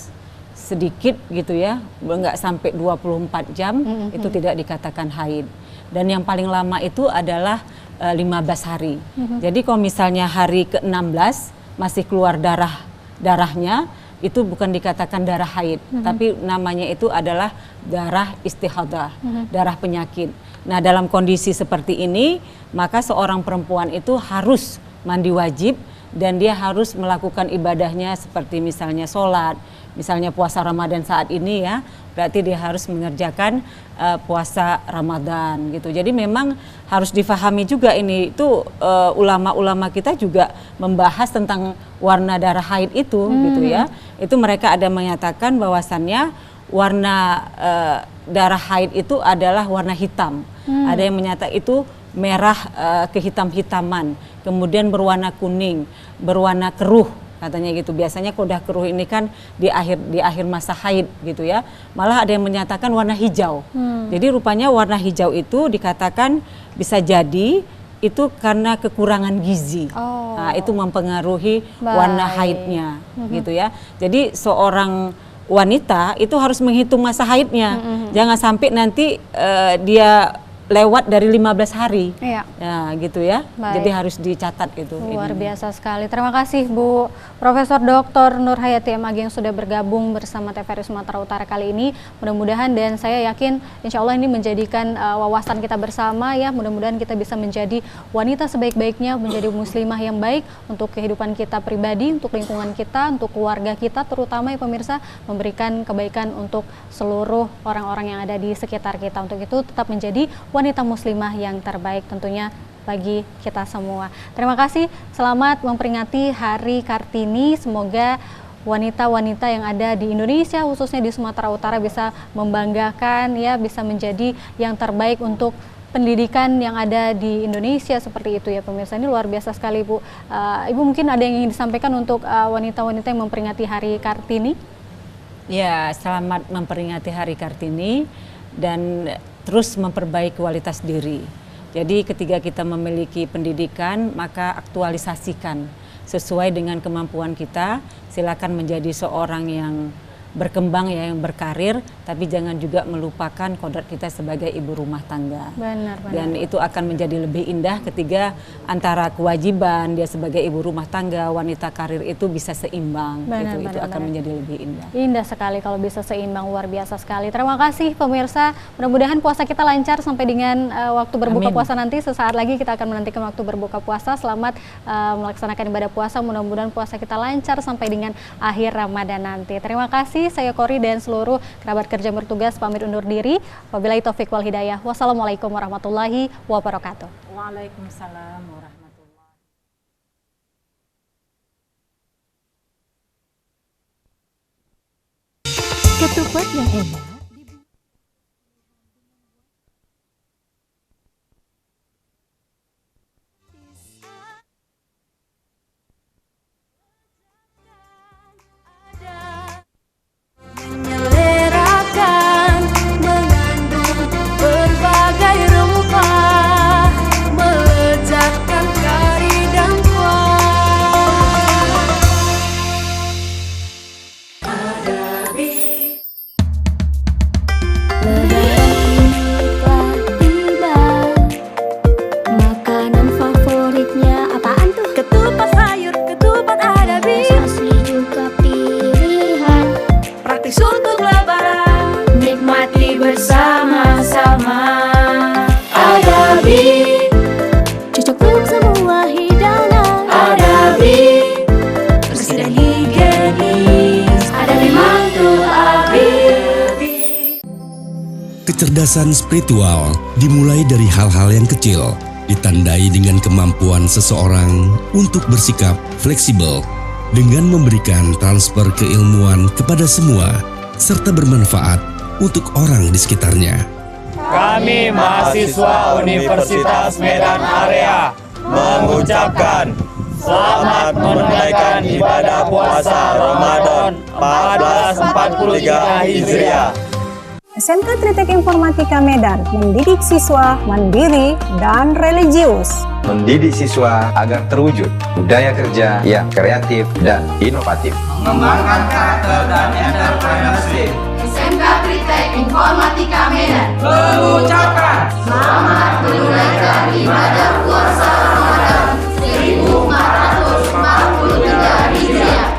sedikit gitu ya, nggak sampai 24 jam, itu tidak dikatakan haid. Dan yang paling lama itu adalah 15 hari. Jadi kalau misalnya hari ke-16 masih keluar darahnya, itu bukan dikatakan darah haid, tapi namanya itu adalah darah istihadah, darah penyakit. Nah, dalam kondisi seperti ini, maka seorang perempuan itu harus mandi wajib dan dia harus melakukan ibadahnya seperti misalnya sholat, misalnya puasa Ramadan saat ini ya, berarti dia harus mengerjakan puasa Ramadan gitu. Jadi memang harus difahami juga ini, itu ulama-ulama kita juga membahas tentang warna darah haid itu gitu ya. Itu mereka ada menyatakan bahwasannya warna darah haid itu adalah warna hitam. Ada yang menyatakan itu merah kehitam-hitaman, kemudian berwarna kuning, berwarna keruh katanya gitu. Biasanya kalau udah keruh ini kan di akhir masa haid gitu ya. Malah ada yang menyatakan warna hijau. Jadi rupanya warna hijau itu dikatakan bisa jadi itu karena kekurangan gizi. Nah, itu mempengaruhi warna haidnya gitu ya. Jadi seorang wanita itu harus menghitung masa haidnya. Jangan sampai nanti dia lewat dari 15 hari. Iya. Ya, gitu ya. Baik. Jadi harus dicatat itu. Luar biasa sekali. Terima kasih Bu Profesor Dr. Nur Hayati MAG yang sudah bergabung bersama TVRI Sumatera Utara kali ini. Mudah-mudahan dan saya yakin insya Allah ini menjadikan wawasan kita bersama ya. Mudah-mudahan kita bisa menjadi wanita sebaik-baiknya, menjadi muslimah yang baik untuk kehidupan kita pribadi, untuk lingkungan kita, untuk keluarga kita, terutama ya pemirsa, memberikan kebaikan untuk seluruh orang-orang yang ada di sekitar kita. Untuk itu tetap menjadi wanita muslimah yang terbaik tentunya bagi kita semua. Terima kasih, selamat memperingati Hari Kartini. Semoga wanita-wanita yang ada di Indonesia, khususnya di Sumatera Utara, bisa membanggakan ya, bisa menjadi yang terbaik untuk pendidikan yang ada di Indonesia seperti itu ya pemirsa. Ini luar biasa sekali Bu. Ibu mungkin ada yang ingin disampaikan untuk wanita-wanita yang memperingati Hari Kartini? Ya, selamat memperingati Hari Kartini dan terus memperbaiki kualitas diri. Jadi ketika kita memiliki pendidikan, maka aktualisasikan sesuai dengan kemampuan kita. Silakan menjadi seorang yang berkembang ya, yang berkarir, tapi jangan juga melupakan kodrat kita sebagai ibu rumah tangga. Benar. Dan itu akan menjadi lebih indah ketika antara kewajiban dia sebagai ibu rumah tangga, wanita karir itu bisa seimbang. Itu akan menjadi lebih indah. Indah sekali kalau bisa seimbang, luar biasa sekali. Terima kasih pemirsa. Mudah-mudahan puasa kita lancar sampai dengan waktu berbuka puasa nanti. Sesaat lagi kita akan menantikan waktu berbuka puasa. Selamat melaksanakan ibadah puasa. Mudah-mudahan puasa kita lancar sampai dengan akhir Ramadan nanti. Terima kasih. Saya Kori dan seluruh kerabat kerja bertugas pamit undur diri. Wabillahi taufiq wal hidayah. Wassalamualaikum warahmatullahi wabarakatuh. Waalaikumsalam. Ketupat yang enak. Menyelerakan, mengandung berbagai rempah, melezatkan kari dan kuah. Makanan favoritnya apaan tuh? Ketupat sayur, ketupat Adabi. Asli juga pilihan, praktis untuk lebaran. Nikmati bersama-sama. Adabi, cocok untuk semua hidangan. Adabi, bersih dan higienis. Adabi mantul Abi. Kecerdasan spiritual dimulai dari hal-hal yang kecil, ditandai dengan kemampuan seseorang untuk bersikap fleksibel dengan memberikan transfer keilmuan kepada semua, serta bermanfaat untuk orang di sekitarnya. Kami mahasiswa Universitas Medan Area mengucapkan selamat menunaikan ibadah puasa Ramadan 1443 Hijriah. SMK Tritek Informatika Medan mendidik siswa mandiri dan religius. Mendidik siswa agar terwujud budaya kerja yang kreatif dan inovatif. Mengembangkan karakter dan entrepreneurship. SMK Tritek Informatika Medan mengucapkan selamat menunaikan ibadah puasa Ramadan 1443 Hijriah.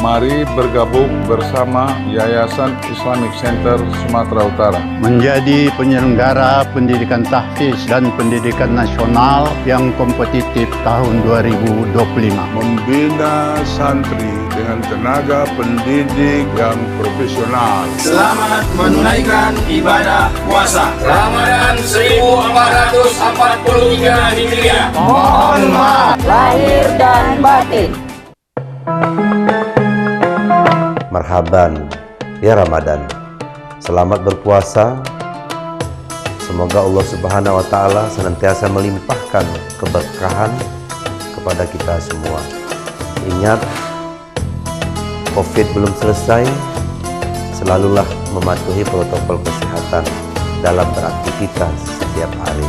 Mari bergabung bersama Yayasan Islamic Center Sumatera Utara menjadi penyelenggara pendidikan tahfiz dan pendidikan nasional yang kompetitif tahun 2025. Membina santri dengan tenaga pendidik yang profesional. Selamat menunaikan ibadah puasa Ramadan 1443 Hijriah. Mohon maaf lahir dan batin. Marhaban ya Ramadan. Selamat berpuasa. Semoga Allah Subhanahu wa taala senantiasa melimpahkan keberkahan kepada kita semua. Ingat, Covid belum selesai. Selalulah mematuhi protokol kesehatan dalam beraktivitas setiap hari.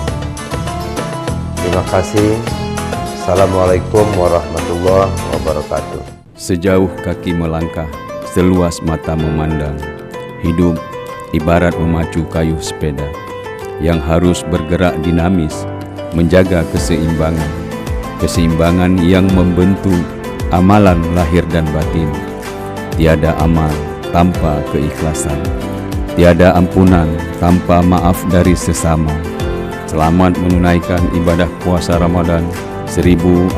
Terima kasih. Assalamualaikum warahmatullahi wabarakatuh. Sejauh kaki melangkah, seluas mata memandang. Hidup ibarat memacu kayu sepeda yang harus bergerak dinamis, menjaga keseimbangan. Keseimbangan yang membentuk amalan lahir dan batin. Tiada amal tanpa keikhlasan. Tiada ampunan tanpa maaf dari sesama. Selamat menunaikan ibadah puasa Ramadan 1443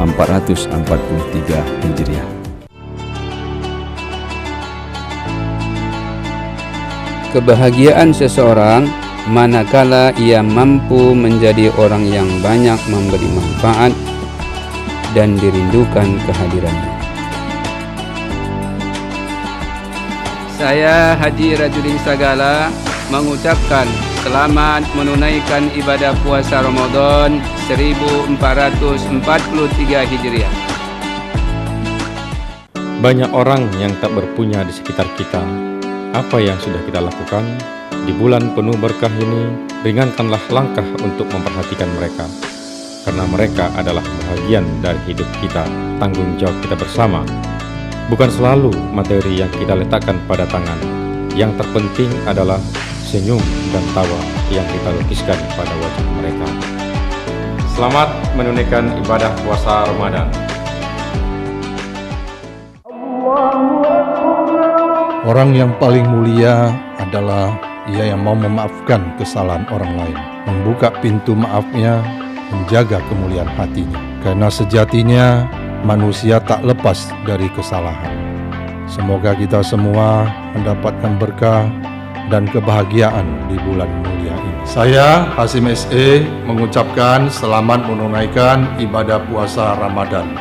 Hijriah. Kebahagiaan seseorang manakala ia mampu menjadi orang yang banyak memberi manfaat dan dirindukan kehadirannya. Saya Haji Rajudin Sagala mengucapkan selamat menunaikan ibadah puasa Ramadan 1443 Hijriah. Banyak orang yang tak berpunya di sekitar kita. Apa yang sudah kita lakukan di bulan penuh berkah ini? Ringankanlah langkah untuk memperhatikan mereka, karena mereka adalah bahagian dari hidup kita, tanggung jawab kita bersama. Bukan selalu materi yang kita letakkan pada tangan. Yang terpenting adalah senyum dan tawa yang kita lukiskan pada wajah mereka. Selamat menunaikan ibadah puasa Ramadan. Orang yang paling mulia adalah ia yang mau memaafkan kesalahan orang lain, membuka pintu maafnya, menjaga kemuliaan hatinya. Karena sejatinya manusia tak lepas dari kesalahan. Semoga kita semua mendapatkan berkah dan kebahagiaan di bulan mulia ini. Saya Hasim SE mengucapkan selamat menunaikan ibadah puasa Ramadan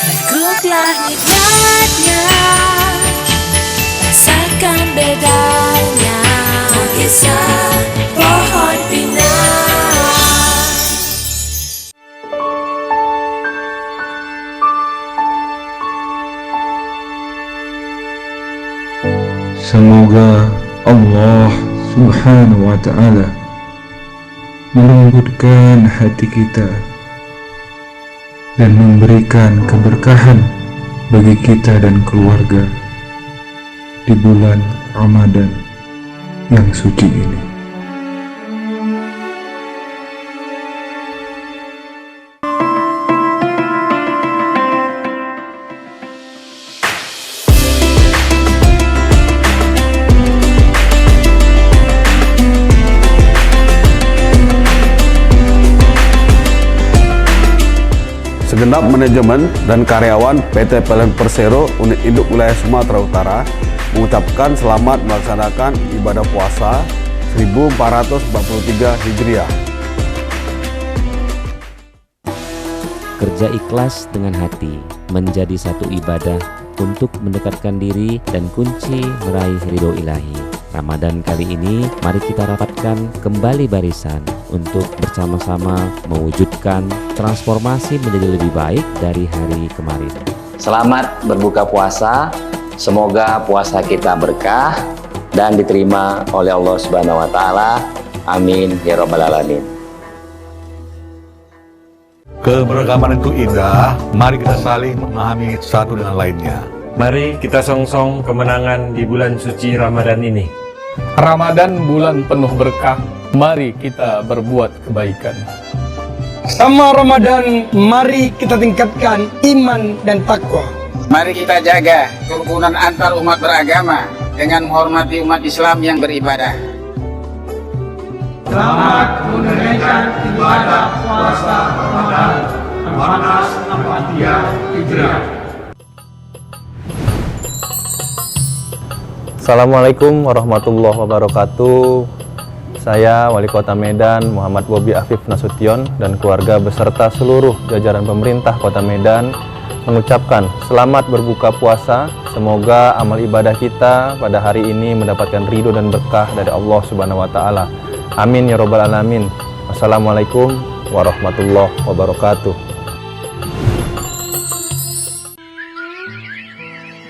Teguklah nikmatnya, rasakan bedanya, kisah pohon pinang. Semoga Allah Subhanahu wa Ta'ala melembutkan hati kita dan memberikan keberkahan bagi kita dan keluarga di bulan Ramadan yang suci ini. Segenap manajemen dan karyawan PT PLN Persero Unit Induk Wilayah Sumatera Utara mengucapkan selamat melaksanakan ibadah puasa 1443 Hijriah. Kerja ikhlas dengan hati menjadi satu ibadah untuk mendekatkan diri dan kunci meraih ridho ilahi. Ramadan kali ini, mari kita rapatkan kembali barisan untuk bersama-sama mewujudkan transformasi menjadi lebih baik dari hari kemarin. Selamat berbuka puasa, semoga puasa kita berkah dan diterima oleh Allah Subhanahu wa Ta'ala. Amin ya Rabbal Alamin. Keberagaman itu indah, mari kita saling memahami satu dengan lainnya. Mari kita songsong kemenangan di bulan suci Ramadan ini. Ramadan bulan penuh berkah, mari kita berbuat kebaikan. Sama Ramadan, mari kita tingkatkan iman dan takwa. Mari kita jaga kerukunan antar umat beragama dengan menghormati umat Islam yang beribadah. Selamat menunaikan ibadah puasa Ramadan 1443 Hijriah. Assalamualaikum warahmatullahi wabarakatuh. Saya Wali Kota Medan Muhammad Bobi Afif Nasution dan keluarga beserta seluruh jajaran pemerintah Kota Medan mengucapkan selamat berbuka puasa. Semoga amal ibadah kita pada hari ini mendapatkan ridho dan berkah dari Allah Subhanahu wa Ta'ala. Amin ya Rabbal Alamin. Wassalamualaikum warahmatullahi wabarakatuh.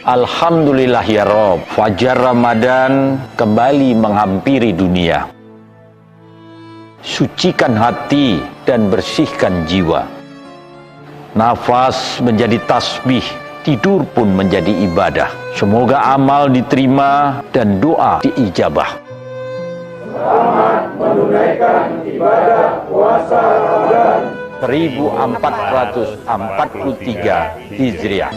Alhamdulillah ya Rob, fajar Ramadan kembali menghampiri dunia. Sucikan hati dan bersihkan jiwa. Nafas menjadi tasbih, tidur pun menjadi ibadah. Semoga amal diterima dan doa diijabah. Selamat menunaikan ibadah puasa Ramadan 1443 Hijriah.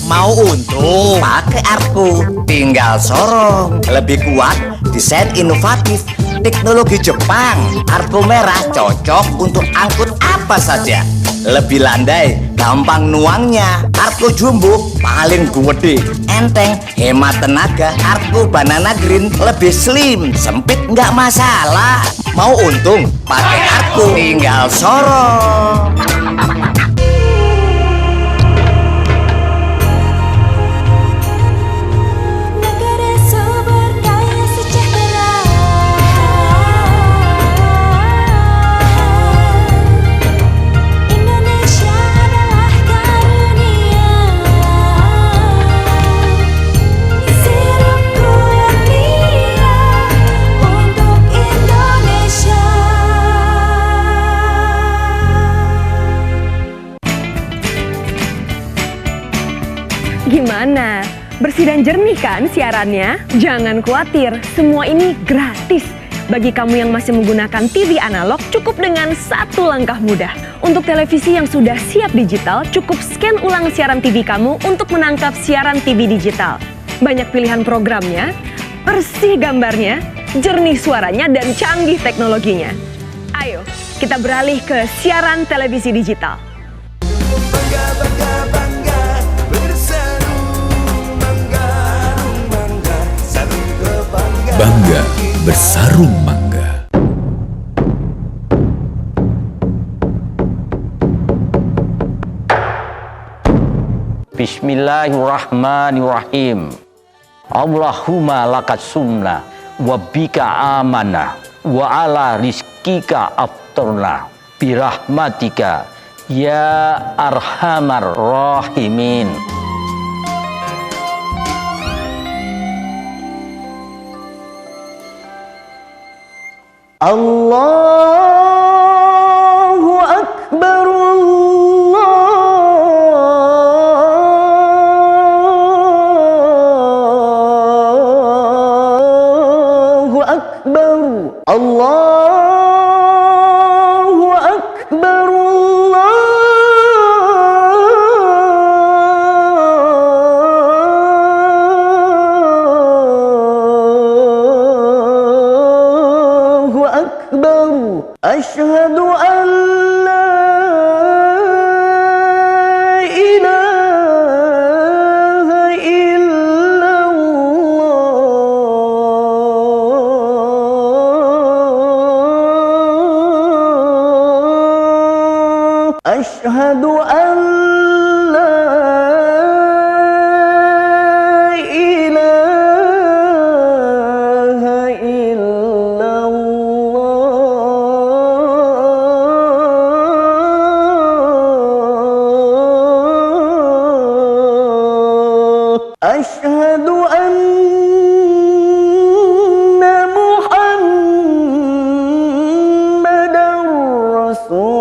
Mau untung? Pakai Arko. Tinggal sorong. Lebih kuat, desain inovatif, teknologi Jepang. Arko merah cocok untuk angkut apa saja. Lebih landai, gampang nuangnya. Arko jumbo paling gede, enteng, hemat tenaga. Arko banana green lebih slim, sempit nggak masalah. Mau untung? Pakai Arko. Tinggal sorong. Gimana? Bersih dan jernih kan siarannya? Jangan khawatir, semua ini gratis. Bagi kamu yang masih menggunakan TV analog, cukup dengan satu langkah mudah. Untuk televisi yang sudah siap digital, cukup scan ulang siaran TV kamu untuk menangkap siaran TV digital. Banyak pilihan programnya, bersih gambarnya, jernih suaranya, dan canggih teknologinya. Ayo, kita beralih ke siaran televisi digital. Bangga, bangga, bangga berseru bersarung mangga. Bismillahirrahmanirrahim. Allahumma lakas sumna wa bika amana wa ala rizkika aftarna birahmatika ya arhamar rahimin. Allahu Akbar, Allahu Akbar, Allahu Akbar, Allahu Akbar. Asyhadu an la ilaha illallah. Asyhadu an la ilaha illallah. Asyhadu anna Muhammadar Rasulullah.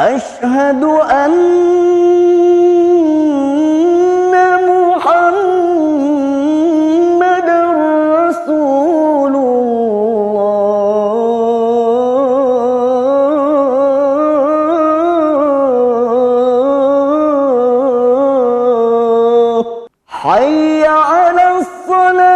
Asyhadu anna Muhammadar Rasulullah. Hayya 'alas salah.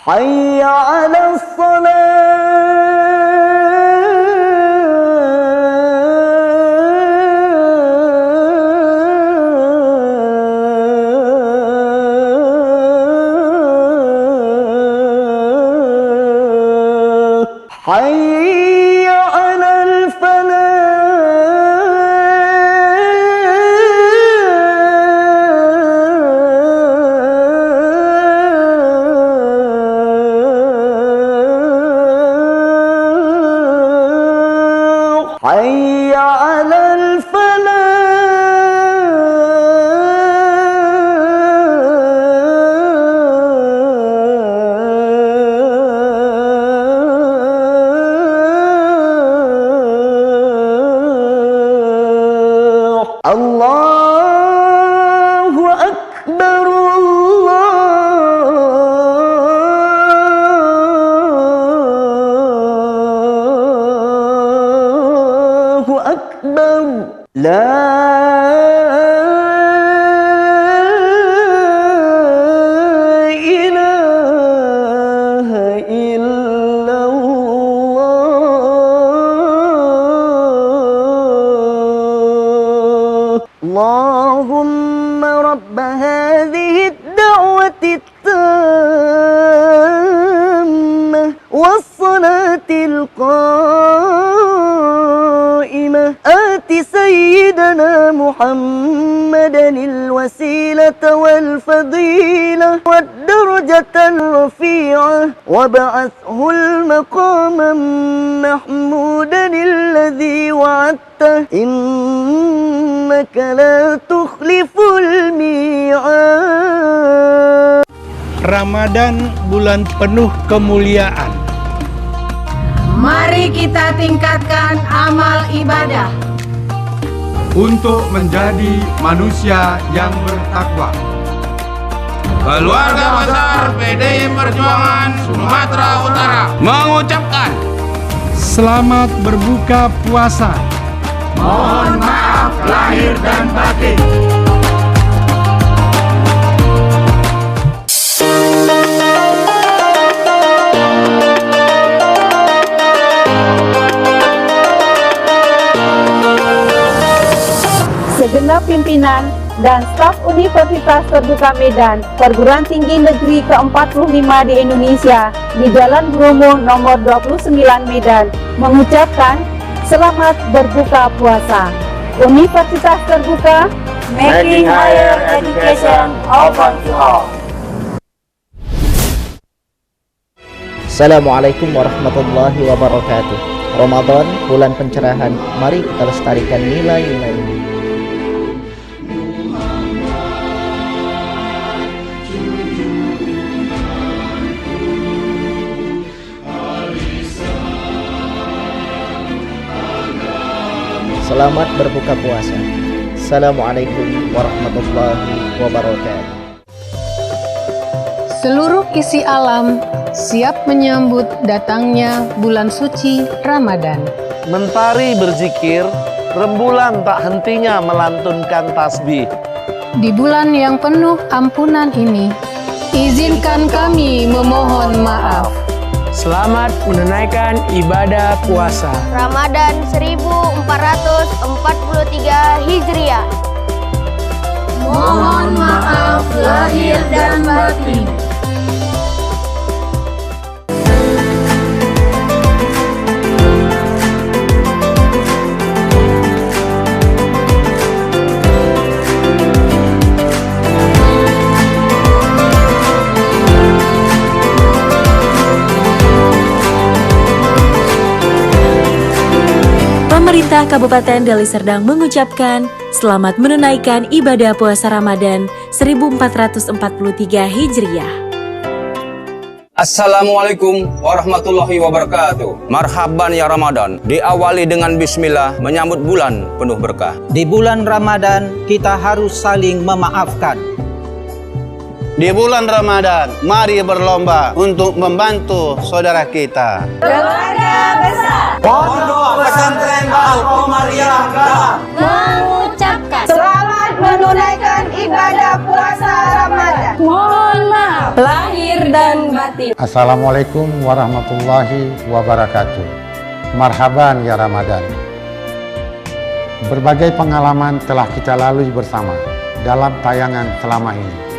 Hayya 'alas salah. Hayya 'alal falah. Hayya 'alal falah. Allahu Akbar, Allahu Akbar. La ilaha illallah. Allahumma rabb hadhihi ad-da'wati at-tammah was-salati al-qa'imah ati sayyidana Muhammadan al-wasilata wal-fadilah wad-darajata al-rafi'ah wab'athhu al-maqama mahmudan alladhi wa'adtah innaka la tukhliful mi'ad. Ramadan bulan penuh kemuliaan. Mari kita tingkatkan amal ibadah untuk menjadi manusia yang bertakwa. Keluarga besar PDI Perjuangan Sumatera Utara mengucapkan selamat berbuka puasa Mohon maaf lahir dan batin. Segenap pimpinan dan staf Universitas Terbuka Medan, Perguruan Tinggi Negeri ke-45 di Indonesia, di Jalan Bromo nomor 29 Medan, mengucapkan selamat berbuka puasa. Universitas Terbuka, making higher education open to all. Assalamualaikum warahmatullahi wabarakatuh. Ramadan, bulan pencerahan, mari kita lestarikan nilai-nilai ini. Selamat berbuka puasa. Assalamualaikum warahmatullahi wabarakatuh. Seluruh isi alam siap menyambut datangnya bulan suci Ramadan. Mentari berzikir, rembulan tak hentinya melantunkan tasbih. Di bulan yang penuh ampunan ini, izinkan kami memohon maaf. Selamat menunaikan ibadah puasa Ramadan 1443 Hijriah. Mohon maaf lahir dan batin. Pemerintah Kabupaten Deli Serdang mengucapkan selamat menunaikan ibadah puasa Ramadan 1443 Hijriah. Assalamualaikum warahmatullahi wabarakatuh. Marhaban ya Ramadan. Diawali dengan bismillah menyambut bulan penuh berkah. Di bulan Ramadan kita harus saling memaafkan. Di bulan Ramadan, mari berlomba untuk membantu saudara kita. Keluarga besar Pondok Pesantren Al-Qomariyah mengucapkan selamat menunaikan ibadah puasa Ramadan. Mohon maaf lahir dan batin. Assalamualaikum warahmatullahi wabarakatuh. Marhaban ya Ramadan. Berbagai pengalaman telah kita lalui bersama dalam tayangan selama ini.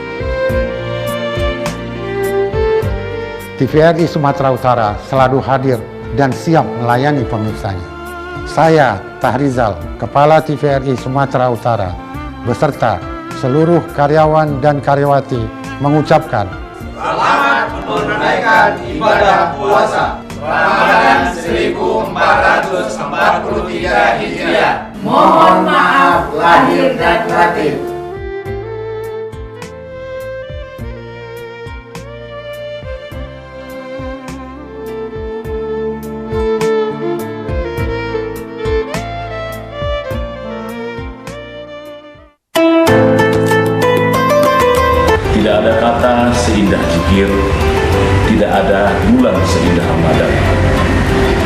TVRI Sumatera Utara selalu hadir dan siap melayani pemirsanya. Saya, Tahrizal, Kepala TVRI Sumatera Utara, beserta seluruh karyawan dan karyawati mengucapkan selamat menunaikan ibadah puasa Ramadan 1443 Hijriah. Mohon maaf lahir dan batin. Tidak ada kata seindah zikir, tidak ada bulan seindah Ramadan.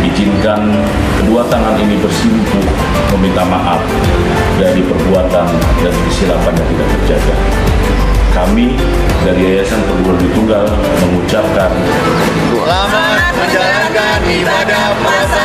Izinkan kedua tangan ini bersimpuh meminta maaf dari perbuatan dan kesilapan yang tidak terjaga. Kami dari Yayasan Perguruan Tinggi Tunggal mengucapkan selamat menjalankan ibadah puasa